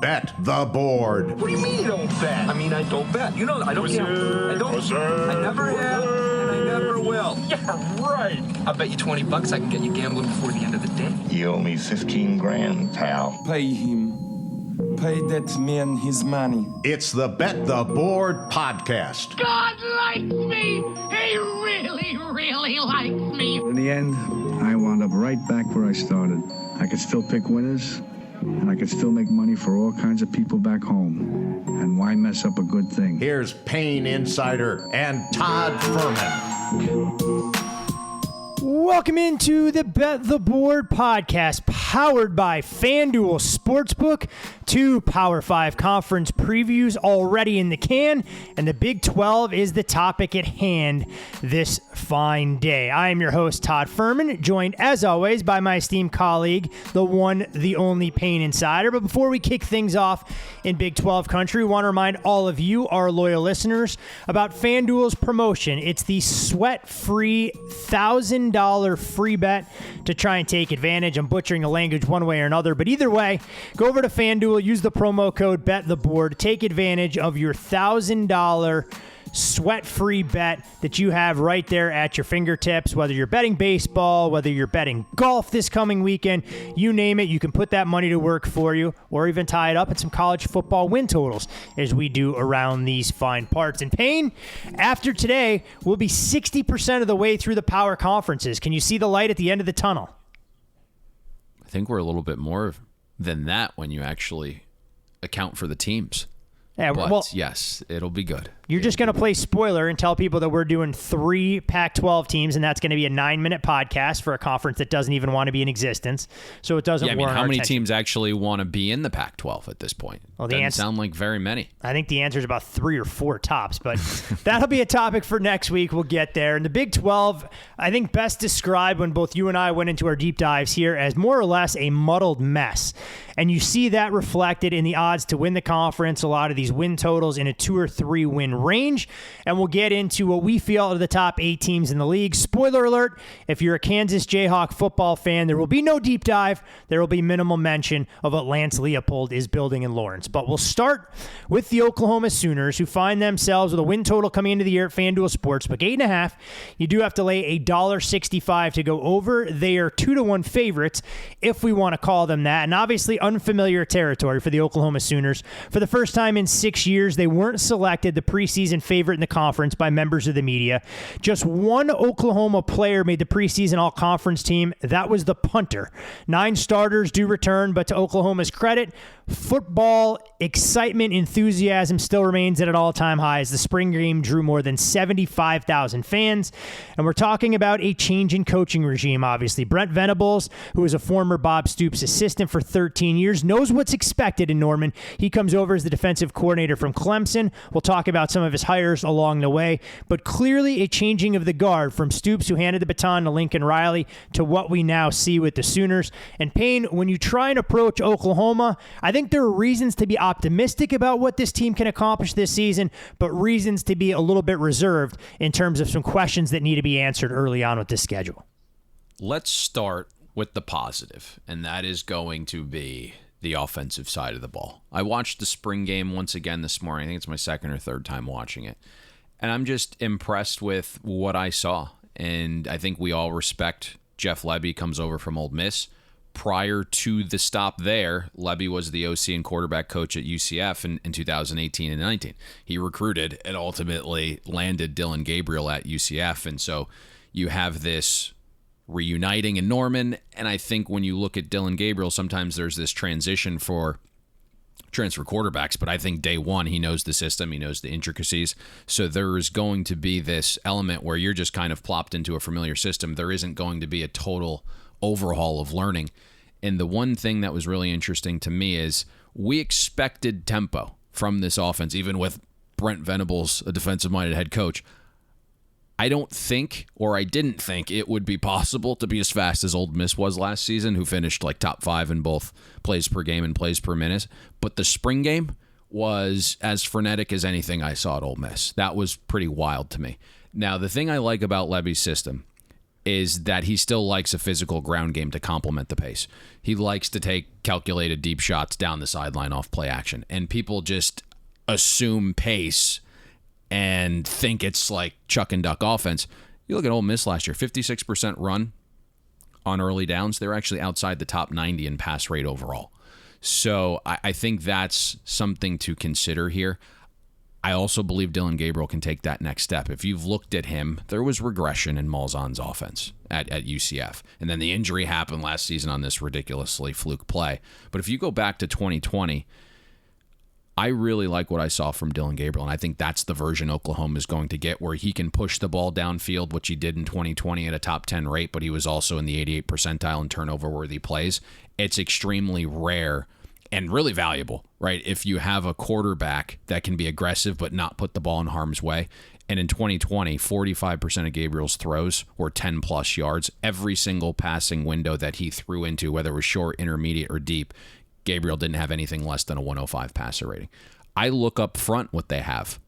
Bet the board. What do you mean you don't bet? I mean, I don't bet. You know, I don't gamble. I don't. I never have, and I never will. Yeah, right. I'll bet you $20 I can get you gambling before the end of the day. You owe me 15 grand, pal. Pay him. Pay that man his money. It's the Bet the Board podcast. God likes me. He really, really likes me. In the end, I wound up right back where I started. I could still pick winners, and I could still make money for all kinds of people back home. And why mess up a good thing? Here's Payne Insider and Todd Furman. Welcome into the Bet the Board podcast, powered by FanDuel Sportsbook. 2 Power 5 conference previews already in the can, and the Big 12 is the topic at hand this fine day. I am your host, Todd Furman, joined as always by my esteemed colleague, the one, the only Payne Insider. But before we kick things off in Big 12 country, we want to remind all of you, our loyal listeners, about FanDuel's promotion. It's the sweat-free $1,000 free bet to try and take advantage. I'm butchering the language one way or another, but either way, go over to FanDuel, use the promo code BETTHEBOARD, take advantage of your $1,000 sweat-free bet that you have right there at your fingertips. Whether you're betting baseball, whether you're betting golf this coming weekend, you name it, you can put that money to work for you, or even tie it up at some college football win totals, as we do around these fine parts. And Payne, after today, we'll be 60% of the way through the power conferences. Can you see the light at the end of the tunnel? I think we're a little bit more than that when you actually account for the teams. Yeah, but well, yes, it'll be good. You're just going to play spoiler and tell people that we're doing 3 Pac-12 teams, and that's going to be a 9-minute podcast for a conference that doesn't even want to be in existence. So it doesn't warrant how many attention. teams actually want to be in the Pac-12 at this point? Well, Doesn't sound like very many. I think the answer is about 3 or 4 tops, but that'll be a topic for next week. We'll get there. And the Big 12, I think best described when both you and I went into our deep dives here as more or less a muddled mess. And you see that reflected in the odds to win the conference, a lot of these win totals in a 2 or 3 win range. And we'll get into what we feel are the top 8 teams in the league. Spoiler alert, if you're a Kansas Jayhawk football fan, there will be no deep dive. There will be minimal mention of what Lance Leopold is building in Lawrence. But we'll start with the Oklahoma Sooners, who find themselves with a win total coming into the year at FanDuel Sportsbook, 8.5. You do have to lay $1.65 to go over. They are 2-1 favorites, if we want to call them that. And obviously unfamiliar territory for the Oklahoma Sooners. For the first time in 6 years, they weren't selected the preseason favorite in the conference by members of the media. Just one Oklahoma player made the preseason all-conference team. That was the punter. 9 starters do return, but to Oklahoma's credit, football excitement, enthusiasm still remains at an all-time high as the spring game drew more than 75,000 fans. And we're talking about a change in coaching regime, obviously. Brent Venables, who was a former Bob Stoops assistant for 13 years, knows what's expected in Norman. He comes over as the defensive coordinator from Clemson. We'll talk about some of his hires along the way, but clearly a changing of the guard from Stoops, who handed the baton to Lincoln Riley, to what we now see with the Sooners. And Payne, when you try and approach Oklahoma, I think there are reasons to be optimistic about what this team can accomplish this season, but reasons to be a little bit reserved in terms of some questions that need to be answered early on with this schedule. Let's start with the positive, and that is going to be the offensive side of the ball. I watched the spring game once again this morning. I think it's my 2nd or 3rd time watching it. And I'm just impressed with what I saw. And I think we all respect Jeff Lebby comes over from Ole Miss. Prior to the stop there, Lebby was the OC and quarterback coach at UCF in 2018 and 19. He recruited and ultimately landed Dylan Gabriel at UCF. And so you have this reuniting in Norman, and I think when you look at Dylan Gabriel, sometimes there's this transition for transfer quarterbacks, but I think day one, he knows the system, he knows the intricacies, so there is going to be this element where you're just kind of plopped into a familiar system. There isn't going to be a total overhaul of learning, and the one thing that was really interesting to me is we expected tempo from this offense, even with Brent Venables, a defensive-minded head coach. I don't think, or I didn't think, it would be possible to be as fast as Ole Miss was last season, who finished like top 5 in both plays per game and plays per minute. But the spring game was as frenetic as anything I saw at Ole Miss. That was pretty wild to me. Now, the thing I like about Lebby's system, is that he still likes a physical ground game to complement the pace. He likes to take calculated deep shots down the sideline off play action. And people just assume pace and think it's like chuck and duck offense. You look at Ole Miss last year, 56% run on early downs. They're actually outside the top 90 in pass rate overall. So I think that's something to consider here. I also believe Dillon Gabriel can take that next step. If you've looked at him, there was regression in Malzahn's offense at UCF. And then the injury happened last season on this ridiculously fluke play. But if you go back to 2020, I really like what I saw from Dillon Gabriel, and I think that's the version Oklahoma is going to get, where he can push the ball downfield, which he did in 2020 at a top 10 rate, but he was also in the 88th percentile in turnover-worthy plays. It's extremely rare and really valuable, right, if you have a quarterback that can be aggressive but not put the ball in harm's way. And in 2020, 45% of Gabriel's throws were 10-plus yards. Every single passing window that he threw into, whether it was short, intermediate, or deep, Gabriel didn't have anything less than a 105 passer rating. I look up front what they have.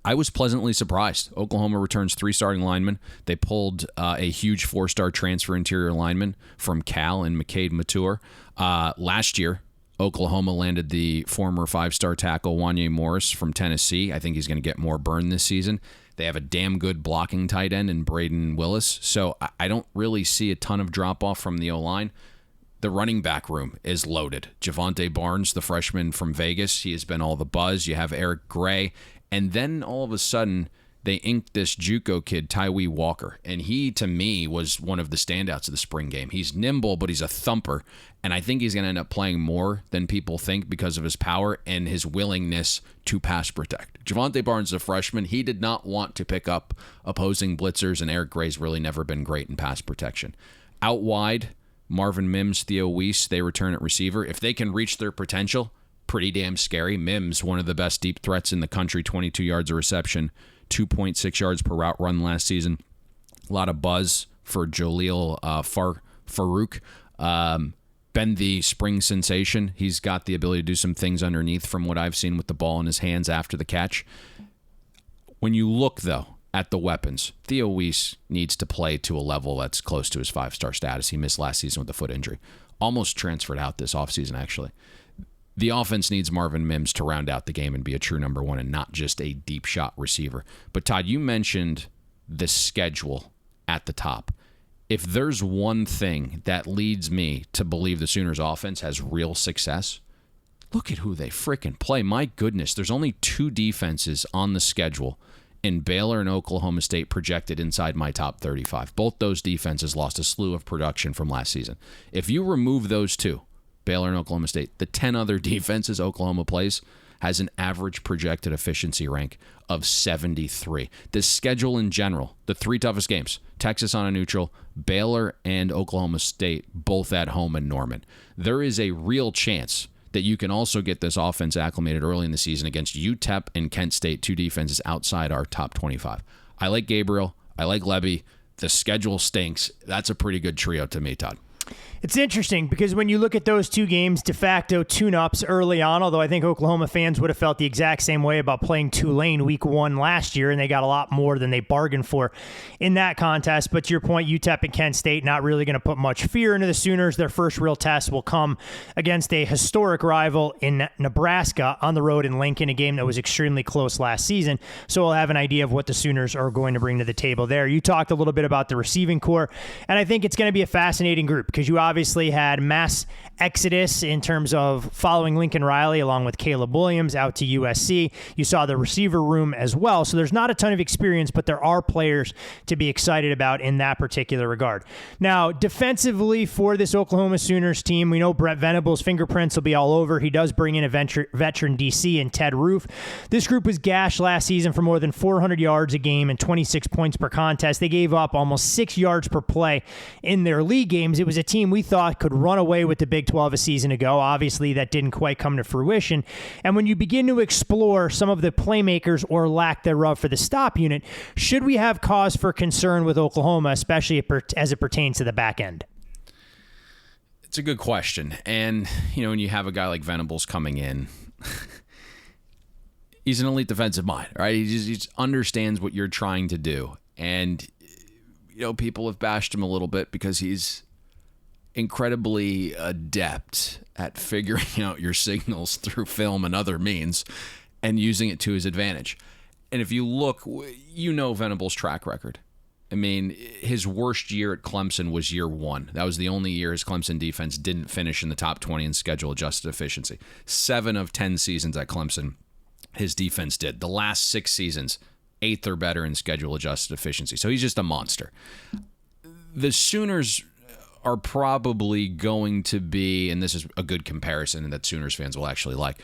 I was pleasantly surprised. Oklahoma returns 3 starting linemen. They pulled a huge 4-star transfer interior lineman from Cal in McCade Mature. Last year, Oklahoma landed the former 5-star tackle Wanye Morris from Tennessee. I think he's going to get more burn this season. They have a damn good blocking tight end in Braden Willis. So I don't really see a ton of drop-off from the O-line. The running back room is loaded. Javonte Barnes, the freshman from Vegas, he has been all the buzz. You have Eric Gray. And then all of a sudden, they inked this JUCO kid, Tywee Walker. And he, to me, was one of the standouts of the spring game. He's nimble, but he's a thumper. And I think he's going to end up playing more than people think because of his power and his willingness to pass protect. Javonte Barnes, the freshman, he did not want to pick up opposing blitzers, and Eric Gray's really never been great in pass protection. Out wide, Marvin Mims, Theo Weiss, they return at receiver. If they can reach their potential, pretty damn scary. Mims, one of the best deep threats in the country, 22 yards of reception, 2.6 yards per route run last season. A lot of buzz for Jaleel Farouk. Been the spring sensation. He's got the ability to do some things underneath from what I've seen with the ball in his hands after the catch. When you look, though, at the weapons, Theo Weiss needs to play to a level that's close to his 5-star status. He missed last season with a foot injury. Almost transferred out this offseason, actually. The offense needs Marvin Mims to round out the game and be a true number one and not just a deep shot receiver. But Todd, you mentioned the schedule at the top. If there's one thing that leads me to believe the Sooners offense has real success, look at who they freaking play. My goodness, there's only 2 defenses on the schedule in Baylor and Oklahoma State projected inside my top 35. Both those defenses lost a slew of production from last season. If you remove those 2, Baylor and Oklahoma State, the 10 other defenses Oklahoma plays has an average projected efficiency rank of 73. The schedule in general, the 3 toughest games, Texas on a neutral, Baylor and Oklahoma State, both at home in Norman. There is a real chance that you can also get this offense acclimated early in the season against UTEP and Kent State, 2 defenses outside our top 25. I like Gabriel. I like Levy. The schedule stinks. That's a pretty good trio to me, Todd. It's interesting because when you look at those 2 games, de facto tune-ups early on, although I think Oklahoma fans would have felt the exact same way about playing Tulane week 1 last year, and they got a lot more than they bargained for in that contest. But to your point, UTEP and Kent State not really going to put much fear into the Sooners. Their first real test will come against a historic rival in Nebraska on the road in Lincoln, a game that was extremely close last season. So we'll have an idea of what the Sooners are going to bring to the table there. You talked a little bit about the receiving core, and I think it's going to be a fascinating group because you obviously had mass exodus in terms of following Lincoln Riley along with Caleb Williams out to USC. You saw the receiver room as well. So there's not a ton of experience, but there are players to be excited about in that particular regard. Now, defensively for this Oklahoma Sooners team, we know Brent Venables' fingerprints will be all over. He does bring in a veteran DC in Ted Roof. This group was gashed last season for more than 400 yards a game and 26 points per contest. They gave up almost 6 yards per play in their league games. It was a team we thought could run away with the Big 12 a season ago. Obviously, that didn't quite come to fruition. And when you begin to explore some of the playmakers or lack thereof for the stop unit, should we have cause for concern with Oklahoma, especially as it pertains to the back end? It's a good question. And, when you have a guy like Venables coming in, he's an elite defensive mind, right? He just understands what you're trying to do. And people have bashed him a little bit because he's incredibly adept at figuring out your signals through film and other means and using it to his advantage. And if you look, Venables' track record. I mean, his worst year at Clemson was year 1. That was the only year his Clemson defense didn't finish in the top 20 in schedule-adjusted efficiency. 7 of 10 seasons at Clemson, his defense did. The last 6 seasons, 8th or better in schedule-adjusted efficiency. So he's just a monster. The Sooners are probably going to be, and this is a good comparison that Sooners fans will actually like,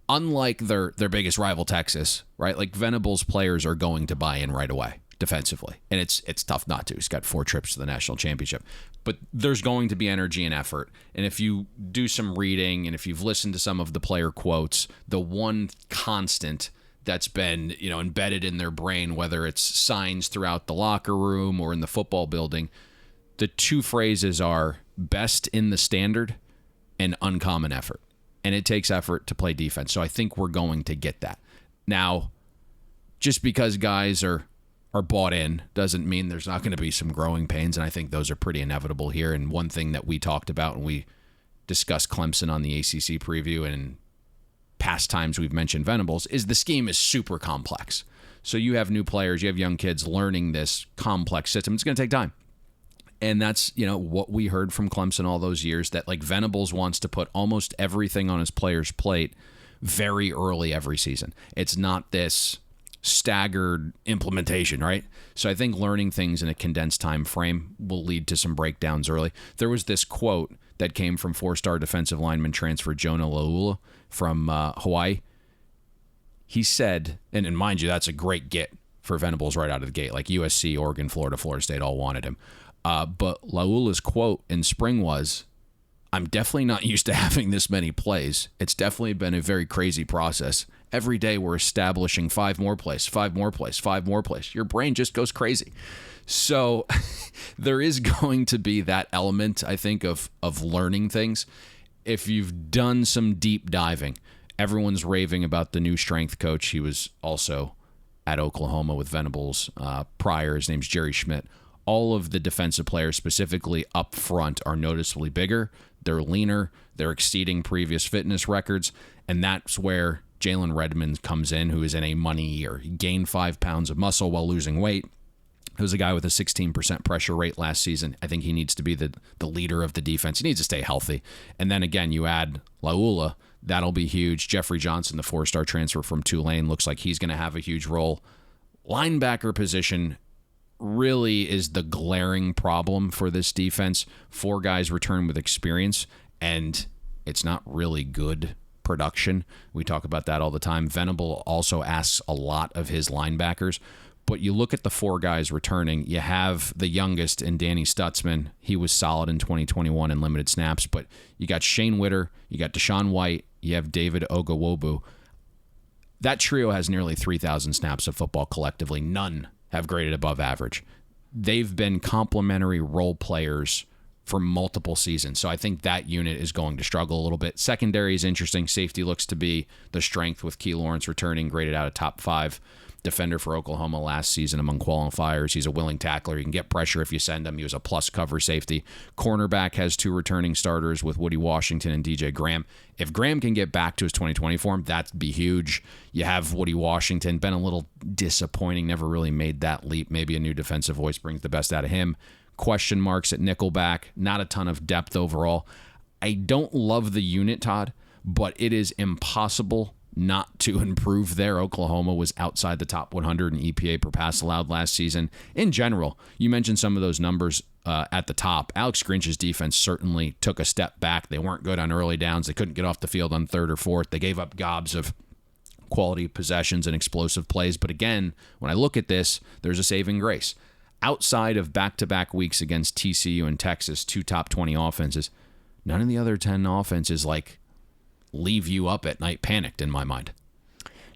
unlike their biggest rival, Texas, right? Like, Venables' players are going to buy in right away defensively, and it's tough not to. He's got 4 trips to the national championship, but there's going to be energy and effort. And if you do some reading and if you've listened to some of the player quotes, the one constant that's been embedded in their brain, whether it's signs throughout the locker room or in the football building, the 2 phrases are best in the standard and uncommon effort. And it takes effort to play defense. So I think we're going to get that. Now, just because guys are bought in doesn't mean there's not going to be some growing pains, and I think those are pretty inevitable here. And one thing that we talked about when we discussed Clemson on the ACC preview and past times we've mentioned Venables is the scheme is super complex. So you have new players, you have young kids learning this complex system. It's going to take time. And that's, what we heard from Clemson all those years, that like Venables wants to put almost everything on his players' plate very early every season. It's not this staggered implementation, right? So I think learning things in a condensed time frame will lead to some breakdowns early. There was this quote that came from 4-star defensive lineman transfer Jonah Laula from Hawaii. He said, and mind you, that's a great get for Venables right out of the gate. Like USC, Oregon, Florida State all wanted him. But Laula's quote in spring was, I'm definitely not used to having this many plays. It's definitely been a very crazy process. Every day we're establishing 5 more plays, 5 more plays, 5 more plays. Your brain just goes crazy. So there is going to be that element, I think, of learning things. If you've done some deep diving, everyone's raving about the new strength coach. He was also at Oklahoma with Venables prior. His name's Jerry Schmidt. All of the defensive players, specifically up front, are noticeably bigger. They're leaner. They're exceeding previous fitness records. And that's where Jalen Redmond comes in, who is in a money year. He gained 5 pounds of muscle while losing weight. He was a guy with a 16% pressure rate last season. I think he needs to be the leader of the defense. He needs to stay healthy. And then again, you add Laula. That'll be huge. Jeffrey Johnson, the 4-star transfer from Tulane, looks like he's going to have a huge role. Linebacker position really is the glaring problem for this defense. 4 guys return with experience, and it's not really good production. We talk about that all the time. Venable also asks a lot of his linebackers, but you look at the 4 guys returning, you have the youngest in Danny Stutzman. He was solid in 2021 in limited snaps, but you got Shane Witter, you got Deshaun White, you have David Ogawobu. That trio has nearly 3,000 snaps of football collectively. None have graded above average. They've been complementary role players for multiple seasons. So I think that unit is going to struggle a little bit. Secondary is interesting. Safety looks to be the strength with Key Lawrence returning, graded out a top 5 defender for Oklahoma last season among qualifiers. He's a willing tackler. You can get pressure if you send him. He was a plus cover safety. Cornerback has 2 returning starters with Woody Washington and DJ Graham. If Graham can get back to his 2020 form, that'd be huge. You have Woody Washington, been a little disappointing, never really made that leap. Maybe a new defensive voice brings the best out of him. Question marks at nickelback, not a ton of depth overall. I don't love the unit, Todd, but it is impossible not to improve there. Oklahoma was outside the top 100 in EPA per pass allowed last season. In general, you mentioned some of those numbers at the top. Alex Grinch's defense certainly took a step back. They weren't good on early downs. They couldn't get off the field on 3rd or 4th. They gave up gobs of quality possessions and explosive plays. But again, when I look at this, there's a saving grace. Outside of back-to-back weeks against TCU and Texas, 2 top 20 offenses, none of the other 10 offenses leave you up at night panicked in my mind.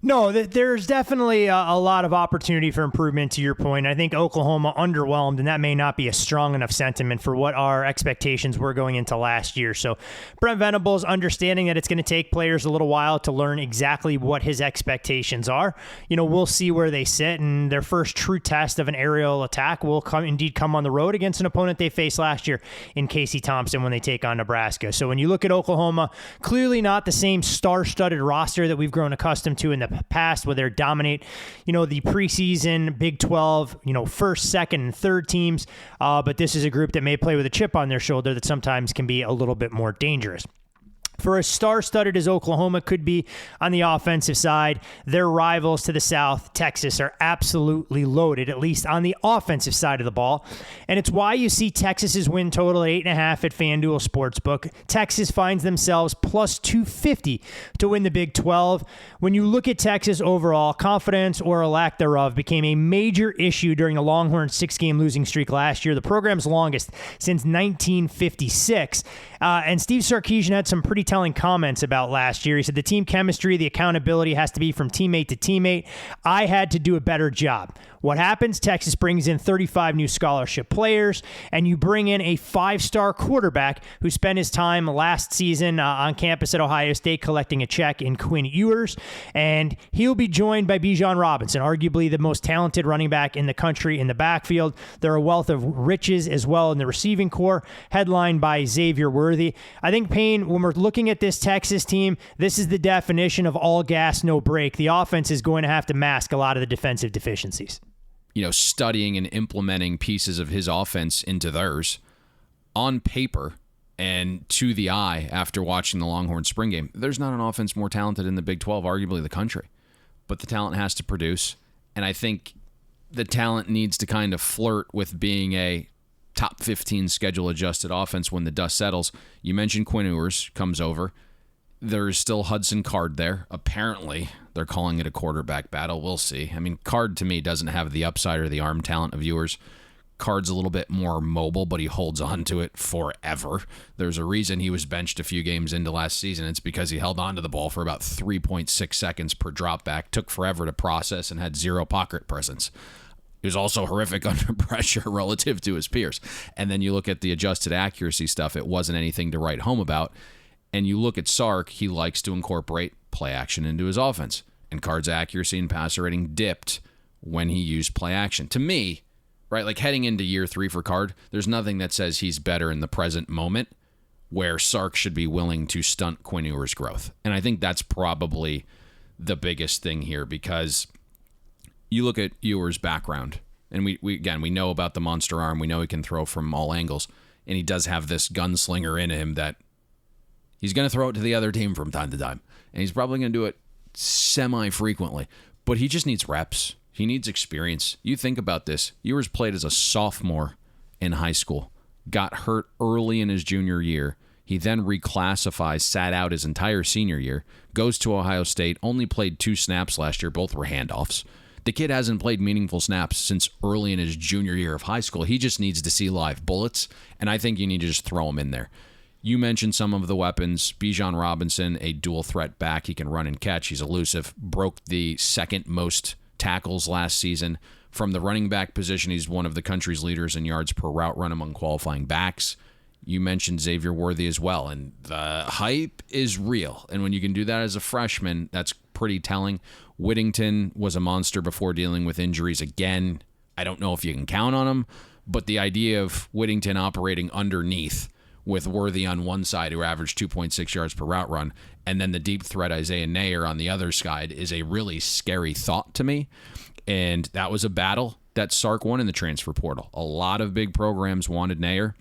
No, there's definitely a lot of opportunity for improvement to your point. I think Oklahoma underwhelmed, and that may not be a strong enough sentiment for what our expectations were going into last year. So Brent Venables understanding that it's going to take players a little while to learn exactly what his expectations are. We'll see where they sit, and their first true test of an aerial attack will come on the road against an opponent they faced last year in Casey Thompson when they take on Nebraska. So when you look at Oklahoma, clearly not the same star-studded roster that we've grown accustomed to in the past, where they dominate, the preseason Big 12, first, second, and third teams. But this is a group that may play with a chip on their shoulder that sometimes can be a little bit more dangerous. For as star-studded as Oklahoma could be on the offensive side, their rivals to the south, Texas, are absolutely loaded, at least on the offensive side of the ball. And it's why you see Texas's win total at 8.5 at FanDuel Sportsbook. Texas finds themselves plus 250 to win the Big 12. When you look at Texas overall, confidence or a lack thereof became a major issue during the Longhorns' 6-game losing streak last year, the program's longest since 1956. And Steve Sarkisian had some pretty telling comments about last year. He said the team chemistry, the accountability has to be from teammate to teammate. I had to do a better job. What happens? Texas brings in 35 new scholarship players, and you bring in a 5-star quarterback who spent his time last season on campus at Ohio State collecting a check in Quinn Ewers, and he'll be joined by Bijan Robinson, arguably the most talented running back in the country in the backfield. They're a wealth of riches as well in the receiving core, headlined by Xavier Worthy. I think, Payne, when we're looking at this Texas team, this is the definition of all gas, no break. The offense is going to have to mask a lot of the defensive deficiencies. Studying and implementing pieces of his offense into theirs on paper and to the eye after watching the Longhorn spring game. There's not an offense more talented in the Big 12, arguably the country, but the talent has to produce. And I think the talent needs to kind of flirt with being a top 15 schedule adjusted offense when the dust settles. You mentioned Quinn Ewers comes over. There's still Hudson Card there. Apparently, they're calling it a quarterback battle. We'll see. I mean, Card to me doesn't have the upside or the arm talent of Ewers. Card's a little bit more mobile, but he holds on to it forever. There's a reason he was benched a few games into last season. It's because he held on to the ball for about 3.6 seconds per drop back, took forever to process, and had zero pocket presence. He was also horrific under pressure relative to his peers. And then you look at the adjusted accuracy stuff, it wasn't anything to write home about. And you look at Sark, he likes to incorporate play action into his offense. And Card's accuracy and passer rating dipped when he used play action. To me, right, like heading into year 3 for Card, there's nothing that says he's better in the present moment where Sark should be willing to stunt Quinn Ewers' growth. And I think that's probably the biggest thing here, because you look at Ewers' background, and we know about the monster arm. We know he can throw from all angles, and he does have this gunslinger in him that he's going to throw it to the other team from time to time, and he's probably going to do it semi-frequently, but he just needs reps. He needs experience. You think about this. Ewers played as a sophomore in high school, got hurt early in his junior year. He then reclassifies, sat out his entire senior year, goes to Ohio State, only played 2 snaps last year. Both were handoffs. The kid hasn't played meaningful snaps since early in his junior year of high school. He just needs to see live bullets, and I think you need to just throw him in there. You mentioned some of the weapons. Bijan Robinson, a dual threat back. He can run and catch. He's elusive. Broke the second most tackles last season. From the running back position, he's one of the country's leaders in yards per route run among qualifying backs. You mentioned Xavier Worthy as well, and the hype is real. And when you can do that as a freshman, that's pretty telling. Whittington was a monster before dealing with injuries again. I don't know if you can count on him, but the idea of Whittington operating underneath with Worthy on one side, who averaged 2.6 yards per route run, and then the deep threat Isaiah Nayer on the other side is a really scary thought to me. And that was a battle that Sark won in the transfer portal. A lot of big programs wanted Nayer.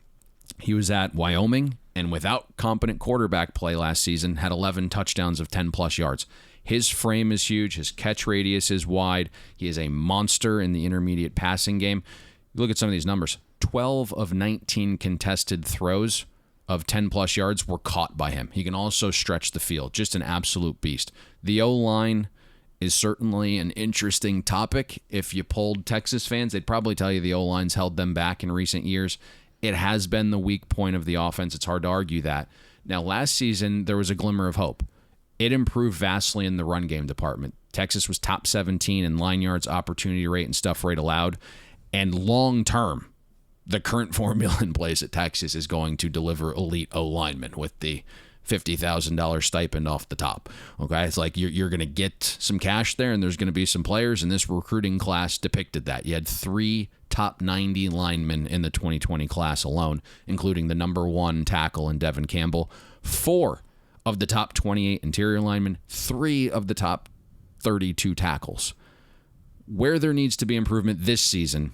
He was at Wyoming, and without competent quarterback play last season, had 11 touchdowns of 10-plus yards. His frame is huge. His catch radius is wide. He is a monster in the intermediate passing game. Look at some of these numbers. 12 of 19 contested throws of 10-plus yards were caught by him. He can also stretch the field. Just an absolute beast. The O-line is certainly an interesting topic. If you polled Texas fans, they'd probably tell you the O-line's held them back in recent years. It has been the weak point of the offense. It's hard to argue that. Now, last season, there was a glimmer of hope. It improved vastly in the run game department. Texas was top 17 in line yards, opportunity rate, and stuff rate allowed. And long term, the current formula in place at Texas is going to deliver elite O linemen with the $50,000 stipend off the top. Okay, it's like you're going to get some cash there, and there's going to be some players, and this recruiting class depicted that. You had 3 top 90 linemen in the 2020 class alone, including the number 1 tackle in Devin Campbell, 4 of the top 28 interior linemen, 3 of the top 32 tackles. Where there needs to be improvement this season,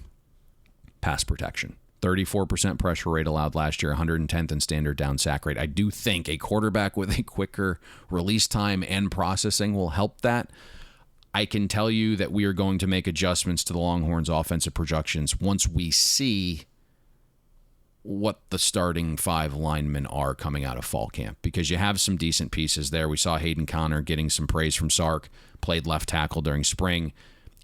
pass protection. 34% pressure rate allowed last year, 110th in standard down sack rate. I do think a quarterback with a quicker release time and processing will help that. I can tell you that we are going to make adjustments to the Longhorns' offensive projections once we see what the starting 5 linemen are coming out of fall camp, because you have some decent pieces there. We saw Hayden Conner getting some praise from Sark, played left tackle during spring.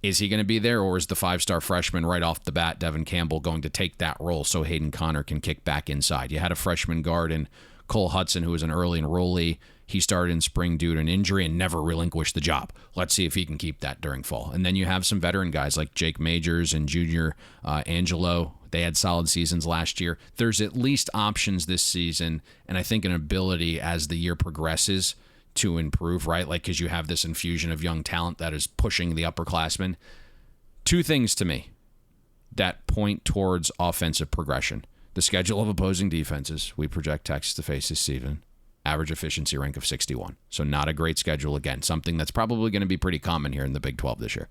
Is he going to be there, or is the 5-star freshman right off the bat, Devin Campbell, going to take that role so Hayden Conner can kick back inside? You had a freshman guard in Cole Hudson, who was an early enrollee. He started in spring due to an injury and never relinquished the job. Let's see if he can keep that during fall. And then you have some veteran guys like Jake Majors and Junior Angelo. They had solid seasons last year. There's at least options this season, and I think an ability as the year progresses to improve, right? Like, because you have this infusion of young talent that is pushing the upperclassmen. 2 things to me that point towards offensive progression. The schedule of opposing defenses we project Texas to face this season. Average efficiency rank of 61. So not a great schedule. Again, something that's probably going to be pretty common here in the Big 12 this year.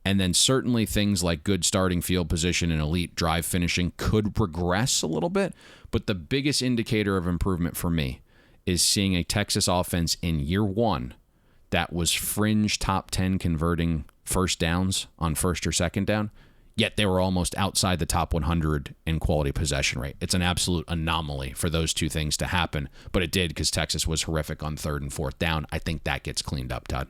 And then certainly things like good starting field position and elite drive finishing could progress a little bit. But the biggest indicator of improvement for me is seeing a Texas offense in year 1 that was fringe top 10 converting first downs on first or second down, yet they were almost outside the top 100 in quality possession rate. It's an absolute anomaly for those 2 things to happen, but it did because Texas was horrific on 3rd and 4th down. I think that gets cleaned up, Todd.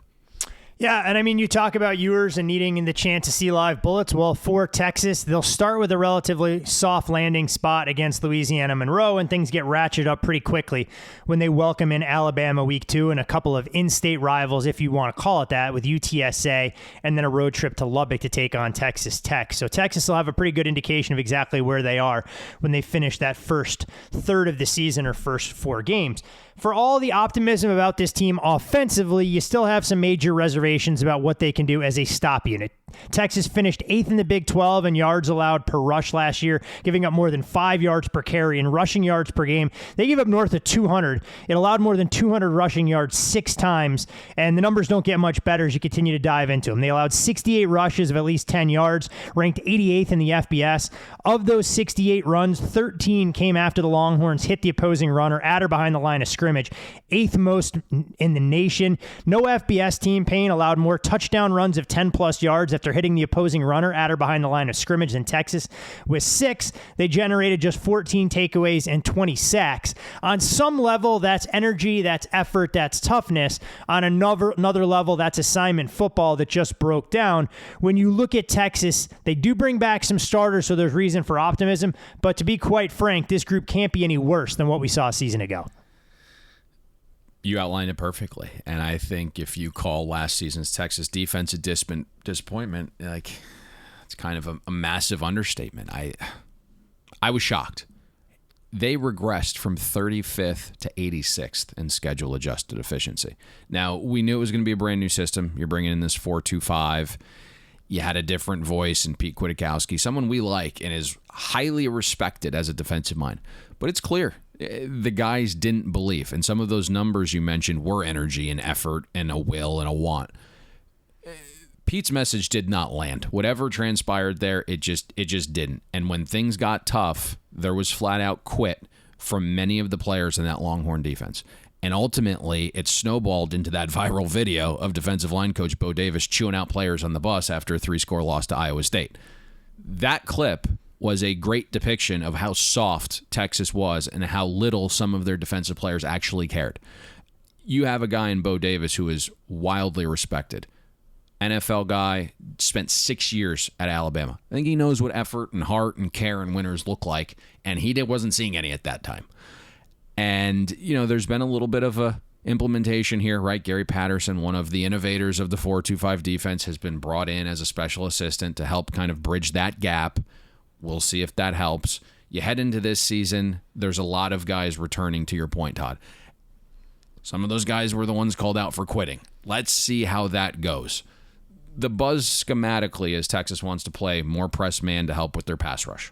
Yeah, and I mean, you talk about Ewers and needing the chance to see live bullets. Well, for Texas, they'll start with a relatively soft landing spot against Louisiana Monroe, and things get ratcheted up pretty quickly when they welcome in Alabama week 2 and a couple of in-state rivals, if you want to call it that, with UTSA, and then a road trip to Lubbock to take on Texas Tech. So Texas will have a pretty good indication of exactly where they are when they finish that first third of the season or first 4 games. For all the optimism about this team offensively, you still have some major reservations about what they can do as a stop unit. Texas finished 8th in the Big 12 in yards allowed per rush last year, giving up more than 5 yards per carry and rushing yards per game. They gave up north of 200. It allowed more than 200 rushing yards 6 times, and the numbers don't get much better as you continue to dive into them. They allowed 68 rushes of at least 10 yards, ranked 88th in the FBS. Of those 68 runs, 13 came after the Longhorns hit the opposing runner at or behind the line of scrimmage, 8th most in the nation. No FBS team, Payne, allowed more touchdown runs of 10-plus yards after hitting the opposing runner at or behind the line of scrimmage than Texas. With 6, they generated just 14 takeaways and 20 sacks. On some level, that's energy, that's effort, that's toughness. On another level, that's assignment football that just broke down. When you look at Texas, they do bring back some starters, so there's reason for optimism. But to be quite frank, this group can't be any worse than what we saw a season ago. You outlined it perfectly. And I think if you call last season's Texas defense a disappointment, like, it's kind of a massive understatement. I was shocked. They regressed from 35th to 86th in schedule adjusted efficiency. Now, we knew it was going to be a brand new system. You're bringing in this 4-2-5. You had a different voice in Pete Kwiatkowski, someone we like and is highly respected as a defensive mind. But it's clear the guys didn't believe. And some of those numbers you mentioned were energy and effort and a will and a want. Pete's message did not land. Whatever transpired there, it just didn't. And when things got tough, there was flat out quit from many of the players in that Longhorn defense. And ultimately, it snowballed into that viral video of defensive line coach Bo Davis chewing out players on the bus after a 3-score loss to Iowa State. That clip was a great depiction of how soft Texas was and how little some of their defensive players actually cared. You have a guy in Bo Davis who is wildly respected. NFL guy, spent 6 years at Alabama. I think he knows what effort and heart and care and winners look like, and he wasn't seeing any at that time. And, there's been a little bit of a implementation here, right? Gary Patterson, one of the innovators of the 4-2-5 defense, has been brought in as a special assistant to help kind of bridge that gap. We'll see if that helps. You head into this season, there's a lot of guys returning, to your point, Todd. Some of those guys were the ones called out for quitting. Let's see how that goes. The buzz schematically is Texas wants to play more press man to help with their pass rush.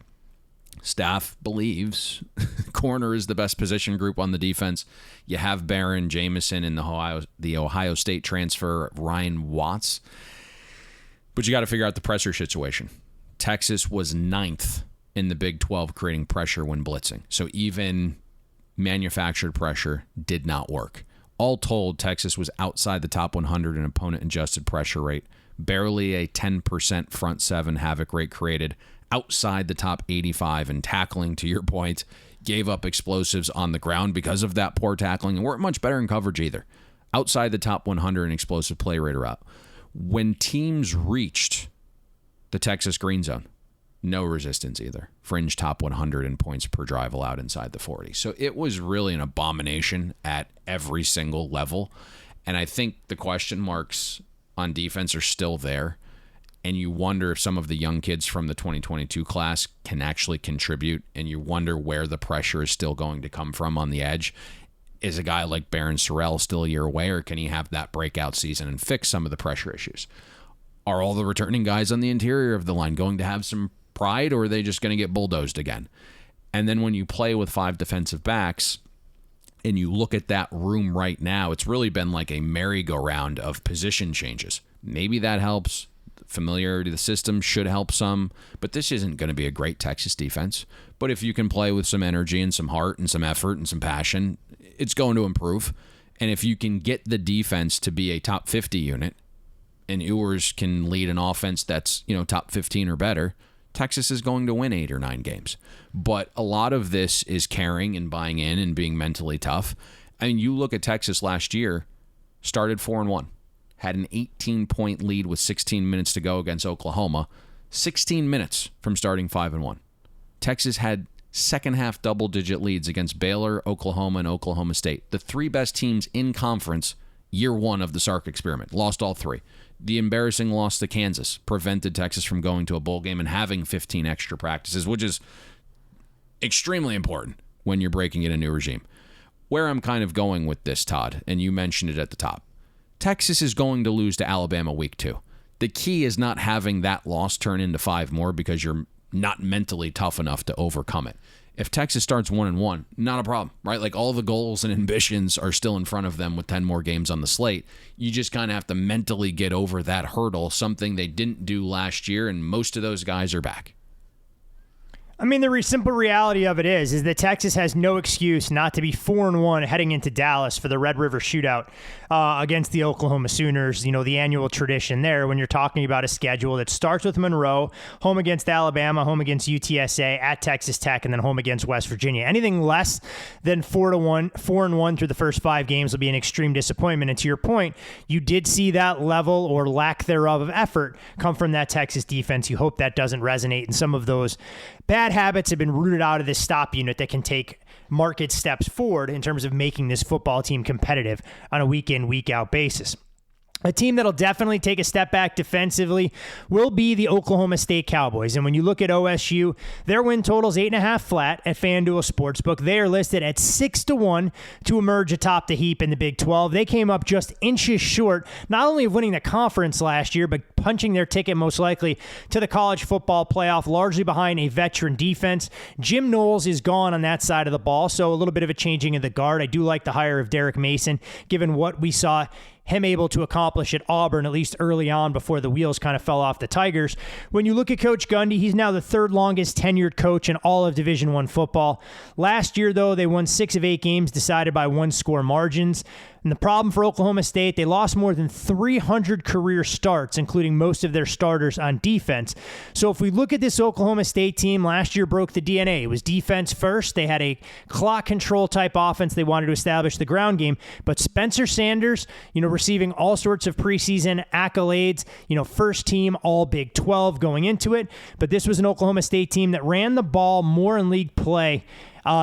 Staff believes corner is the best position group on the defense. You have Barron, Jameson, and the Ohio State transfer, Ryan Watts. But you got to figure out the pressure situation. Texas was 9th in the Big 12 creating pressure when blitzing. So even manufactured pressure did not work. All told, Texas was outside the top 100 in opponent-adjusted pressure rate. Barely a 10% front seven havoc rate created. Outside the top 85 in tackling, to your point. Gave up explosives on the ground because of that poor tackling, and weren't much better in coverage either. Outside the top 100 in explosive play rate route. When teams reached the Texas green zone, no resistance either. Fringe top 100 in points per drive allowed inside the 40. So it was really an abomination at every single level. And I think the question marks on defense are still there. And you wonder if some of the young kids from the 2022 class can actually contribute, and you wonder where the pressure is still going to come from on the edge. Is a guy like Barron Sorrell still a year away, or can he have that breakout season and fix some of the pressure issues? Are all the returning guys on the interior of the line going to have some pride, or are they just going to get bulldozed again? And then when you play with 5 defensive backs and you look at that room right now, it's really been like a merry-go-round of position changes. Maybe that helps. Familiarity of the system should help some, but this isn't going to be a great Texas defense. But if you can play with some energy and some heart and some effort and some passion, it's going to improve. And if you can get the defense to be a top 50 unit and Ewers can lead an offense that's, top 15 or better, Texas is going to win 8 or 9 games. But a lot of this is caring and buying in and being mentally tough. I mean, you look at Texas last year, started 4-1. Had an 18-point lead with 16 minutes to go against Oklahoma. 16 minutes from starting 5-1. Texas had second-half double-digit leads against Baylor, Oklahoma, and Oklahoma State. The 3 best teams in conference year 1 of the Sark experiment. Lost all 3. The embarrassing loss to Kansas prevented Texas from going to a bowl game and having 15 extra practices, which is extremely important when you're breaking in a new regime. Where I'm kind of going with this, Todd, and you mentioned it at the top, Texas is going to lose to Alabama week 2. The key is not having that loss turn into 5 more because you're not mentally tough enough to overcome it. If Texas starts 1-1, not a problem, right? Like all the goals and ambitions are still in front of them with 10 more games on the slate. You just kind of have to mentally get over that hurdle, something they didn't do last year, and most of those guys are back. I mean, the simple reality of it is that Texas has no excuse not to be 4-1 heading into Dallas for the Red River Shootout against the Oklahoma Sooners. The annual tradition there when you're talking about a schedule that starts with Monroe, home against Alabama, home against UTSA, at Texas Tech, and then home against West Virginia. Anything less than 4-1 through the first 5 games will be an extreme disappointment. And to your point, you did see that level or lack thereof of effort come from that Texas defense. You hope that doesn't resonate in some of those bad habits have been rooted out of this stop unit that can take marked steps forward in terms of making this football team competitive on a week-in, week-out basis. A team that'll definitely take a step back defensively will be the Oklahoma State Cowboys. And when you look at OSU, their win total's 8.5 flat at FanDuel Sportsbook. They are listed at 6-1 to emerge atop the heap in the Big 12. They came up just inches short, not only of winning the conference last year, but punching their ticket most likely to the college football playoff, largely behind a veteran defense. Jim Knowles is gone on that side of the ball, so a little bit of a changing of the guard. I do like the hire of Derek Mason, given what we saw him able to accomplish at Auburn, at least early on before the wheels kind of fell off the Tigers. When you look at Coach Gundy, he's now the 3rd longest tenured coach in all of Division I football. Last year, though, they won 6 of 8 games decided by 1-score margins. And the problem for Oklahoma State, they lost more than 300 career starts, including most of their starters on defense. So if we look at this Oklahoma State team, last year broke the DNA. It was defense first. They had a clock control type offense. They wanted to establish the ground game. But Spencer Sanders, receiving all sorts of preseason accolades, first team all Big 12 going into it. But this was an Oklahoma State team that ran the ball more in league play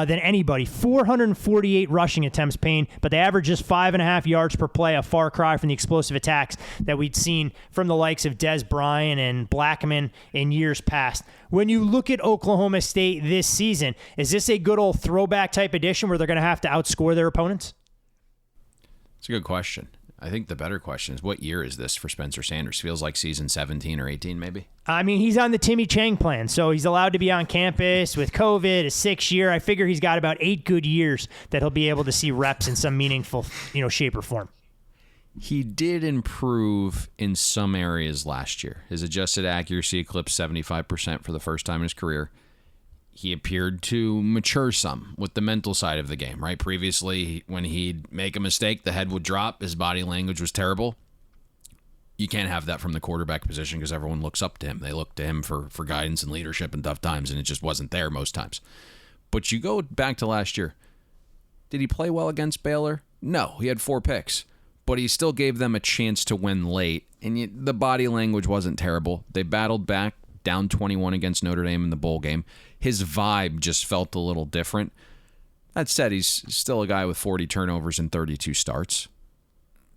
than anybody. 448 rushing attempts, Payne, but they average just 5.5 yards per play, a far cry from the explosive attacks that we'd seen from the likes of Des Bryant and Blackman in years past. When you look at Oklahoma State this season, is this a good old throwback type edition where they're going to have to outscore their opponents? It's a good question. I think the better question is, what year is this for Spencer Sanders? Feels like season 17 or 18, maybe? I mean, he's on the Timmy Chang plan, so he's allowed to be on campus with COVID, a 6th year. I figure he's got about 8 good years that he'll be able to see reps in some meaningful, shape or form. He did improve in some areas last year. His adjusted accuracy eclipsed 75% for the first time in his career. He appeared to mature some with the mental side of the game, right? Previously, when he'd make a mistake, the head would drop. His body language was terrible. You can't have that from the quarterback position because everyone looks up to him. They look to him for guidance and leadership in tough times, and it just wasn't there most times. But you go back to last year. Did he play well against Baylor? No, he had 4 picks. But he still gave them a chance to win late, and the body language wasn't terrible. They battled back, down 21 against Notre Dame in the bowl game. His vibe just felt a little different. That said, he's still a guy with 40 turnovers and 32 starts.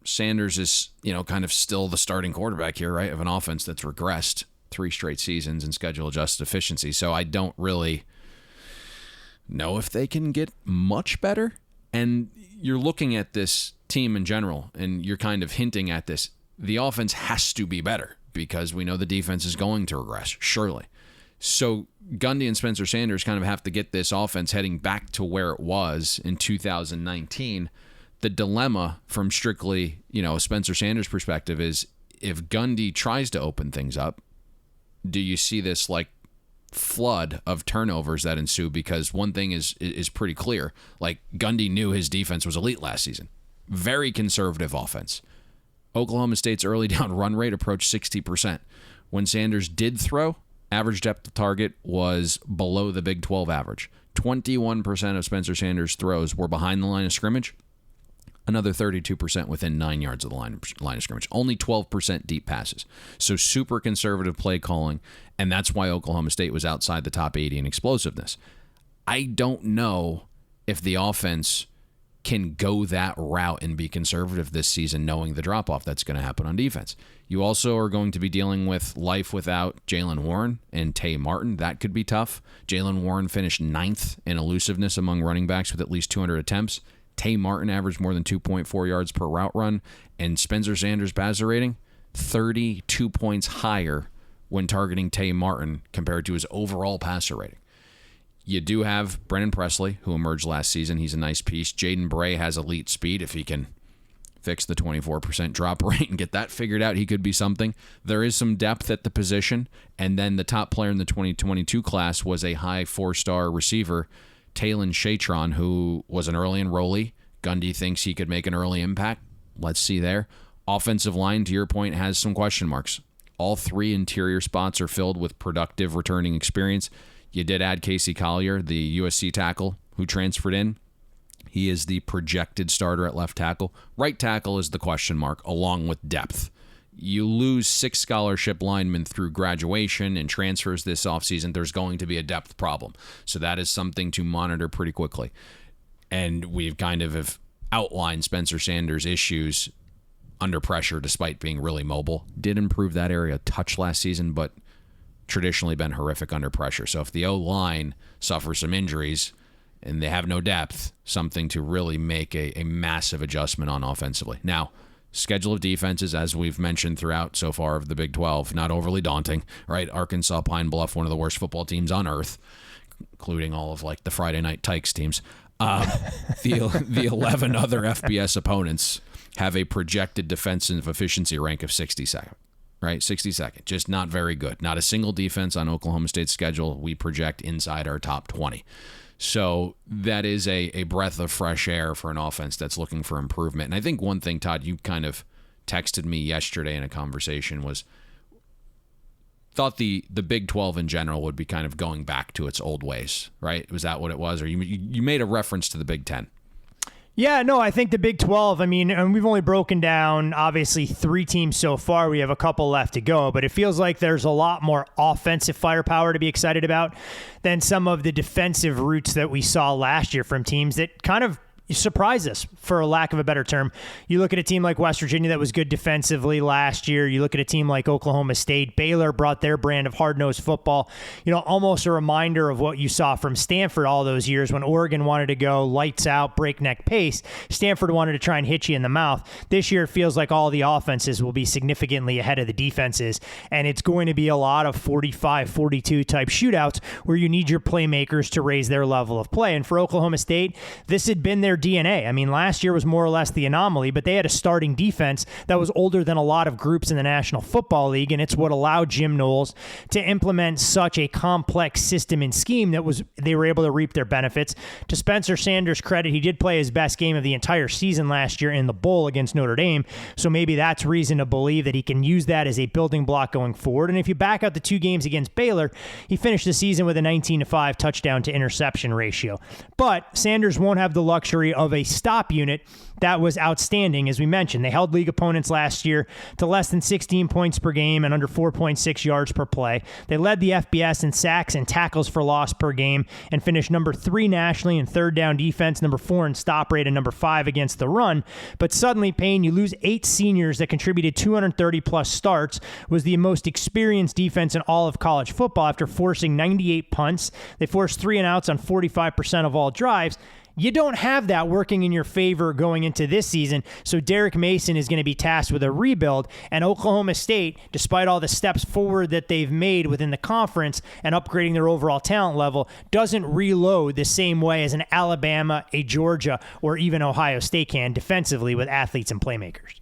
Sanders is, kind of still the starting quarterback here, right, of an offense that's regressed 3 straight seasons in schedule-adjusted efficiency. So I don't really know if they can get much better. And you're looking at this team in general, and you're kind of hinting at this. The offense has to be better because we know the defense is going to regress, surely. So Gundy and Spencer Sanders kind of have to get this offense heading back to where it was in 2019. The dilemma from strictly, Spencer Sanders' perspective is if Gundy tries to open things up, do you see this flood of turnovers that ensue? Because one thing is pretty clear. Gundy knew his defense was elite last season. Very conservative offense. Oklahoma State's early down run rate approached 60%. When Sanders did throw, average depth of target was below the Big 12 average. 21% of Spencer Sanders' throws were behind the line of scrimmage. Another 32% within 9 yards of the line of scrimmage. Only 12% deep passes. So super conservative play calling, and that's why Oklahoma State was outside the top 80 in explosiveness. I don't know if the offense can go that route and be conservative this season, knowing the drop-off that's going to happen on defense. You also are going to be dealing with life without Jaylen Warren and Tay Martin. That could be tough. Jaylen Warren finished 9th in elusiveness among running backs with at least 200 attempts. Tay Martin averaged more than 2.4 yards per route run. And Spencer Sanders' passer rating, 32 points higher when targeting Tay Martin compared to his overall passer rating. You do have Brennan Presley, who emerged last season. He's a nice piece. Jaden Bray has elite speed. If he can fix the 24% drop rate and get that figured out, he could be something. There is some depth at the position. And then the top player in the 2022 class was a high 4-star receiver, Talon Shatron, who was an early enrollee. Gundy thinks he could make an early impact. Let's see there. Offensive line, to your point, has some question marks. All 3 interior spots are filled with productive returning experience. You did add Casey Collier, the USC tackle, who transferred in. He is the projected starter at left tackle. Right tackle is the question mark, along with depth. You lose 6 scholarship linemen through graduation and transfers this offseason. There's going to be a depth problem. So that is something to monitor pretty quickly. And we've kind of have outlined Spencer Sanders' issues under pressure despite being really mobile. Did improve that area a touch last season, but traditionally been horrific under pressure. So if the O-line suffers some injuries and they have no depth, something to really make a massive adjustment on offensively. Now, schedule of defenses, as we've mentioned throughout so far of the Big 12, not overly daunting, right? Arkansas, Pine Bluff, one of the worst football teams on earth, including all of the Friday night Tykes teams. The 11 other FBS opponents have a projected defensive efficiency rank of 62nd. Right, 62nd. Just not very good. Not a single defense on Oklahoma State's schedule we project inside our top 20. So that is a breath of fresh air for an offense that's looking for improvement. And I think one thing, Todd, you kind of texted me yesterday in a conversation was thought the Big 12 in general would be kind of going back to its old ways, right? Was that what it was? Or you made a reference to the Big 10? Yeah, no, I think the Big 12, I mean, and we've only broken down, obviously, 3 teams so far. We have a couple left to go, but it feels like there's a lot more offensive firepower to be excited about than some of the defensive roots that we saw last year from teams that kind of surprise us, for a lack of a better term. You look at a team like West Virginia that was good defensively last year. You look at a team like Oklahoma State. Baylor brought their brand of hard-nosed football. Almost a reminder of what you saw from Stanford all those years when Oregon wanted to go lights out, breakneck pace. Stanford wanted to try and hit you in the mouth. This year, it feels like all the offenses will be significantly ahead of the defenses, and it's going to be a lot of 45-42 type shootouts where you need your playmakers to raise their level of play. And for Oklahoma State, this had been their DNA. I mean, last year was more or less the anomaly, but they had a starting defense that was older than a lot of groups in the National Football League, and it's what allowed Jim Knowles to implement such a complex system and scheme that they were able to reap their benefits. To Spencer Sanders' credit, he did play his best game of the entire season last year in the bowl against Notre Dame, so maybe that's reason to believe that he can use that as a building block going forward. And if you back out the 2 games against Baylor, he finished the season with a 19-5 touchdown to interception ratio. But Sanders won't have the luxury of a stop unit that was outstanding. As we mentioned, they held league opponents last year to less than 16 points per game and under 4.6 yards per play. They led the FBS in sacks and tackles for loss per game and finished number 3 nationally in third down defense, number 4 in stop rate, and number 5 against the run. But suddenly, Payne, you lose 8 seniors that contributed 230-plus starts, was the most experienced defense in all of college football after forcing 98 punts. They forced 3 and outs on 45% of all drives. You don't have that working in your favor going into this season, so Derek Mason is going to be tasked with a rebuild, and Oklahoma State, despite all the steps forward that they've made within the conference and upgrading their overall talent level, doesn't reload the same way as an Alabama, a Georgia, or even Ohio State can defensively with athletes and playmakers.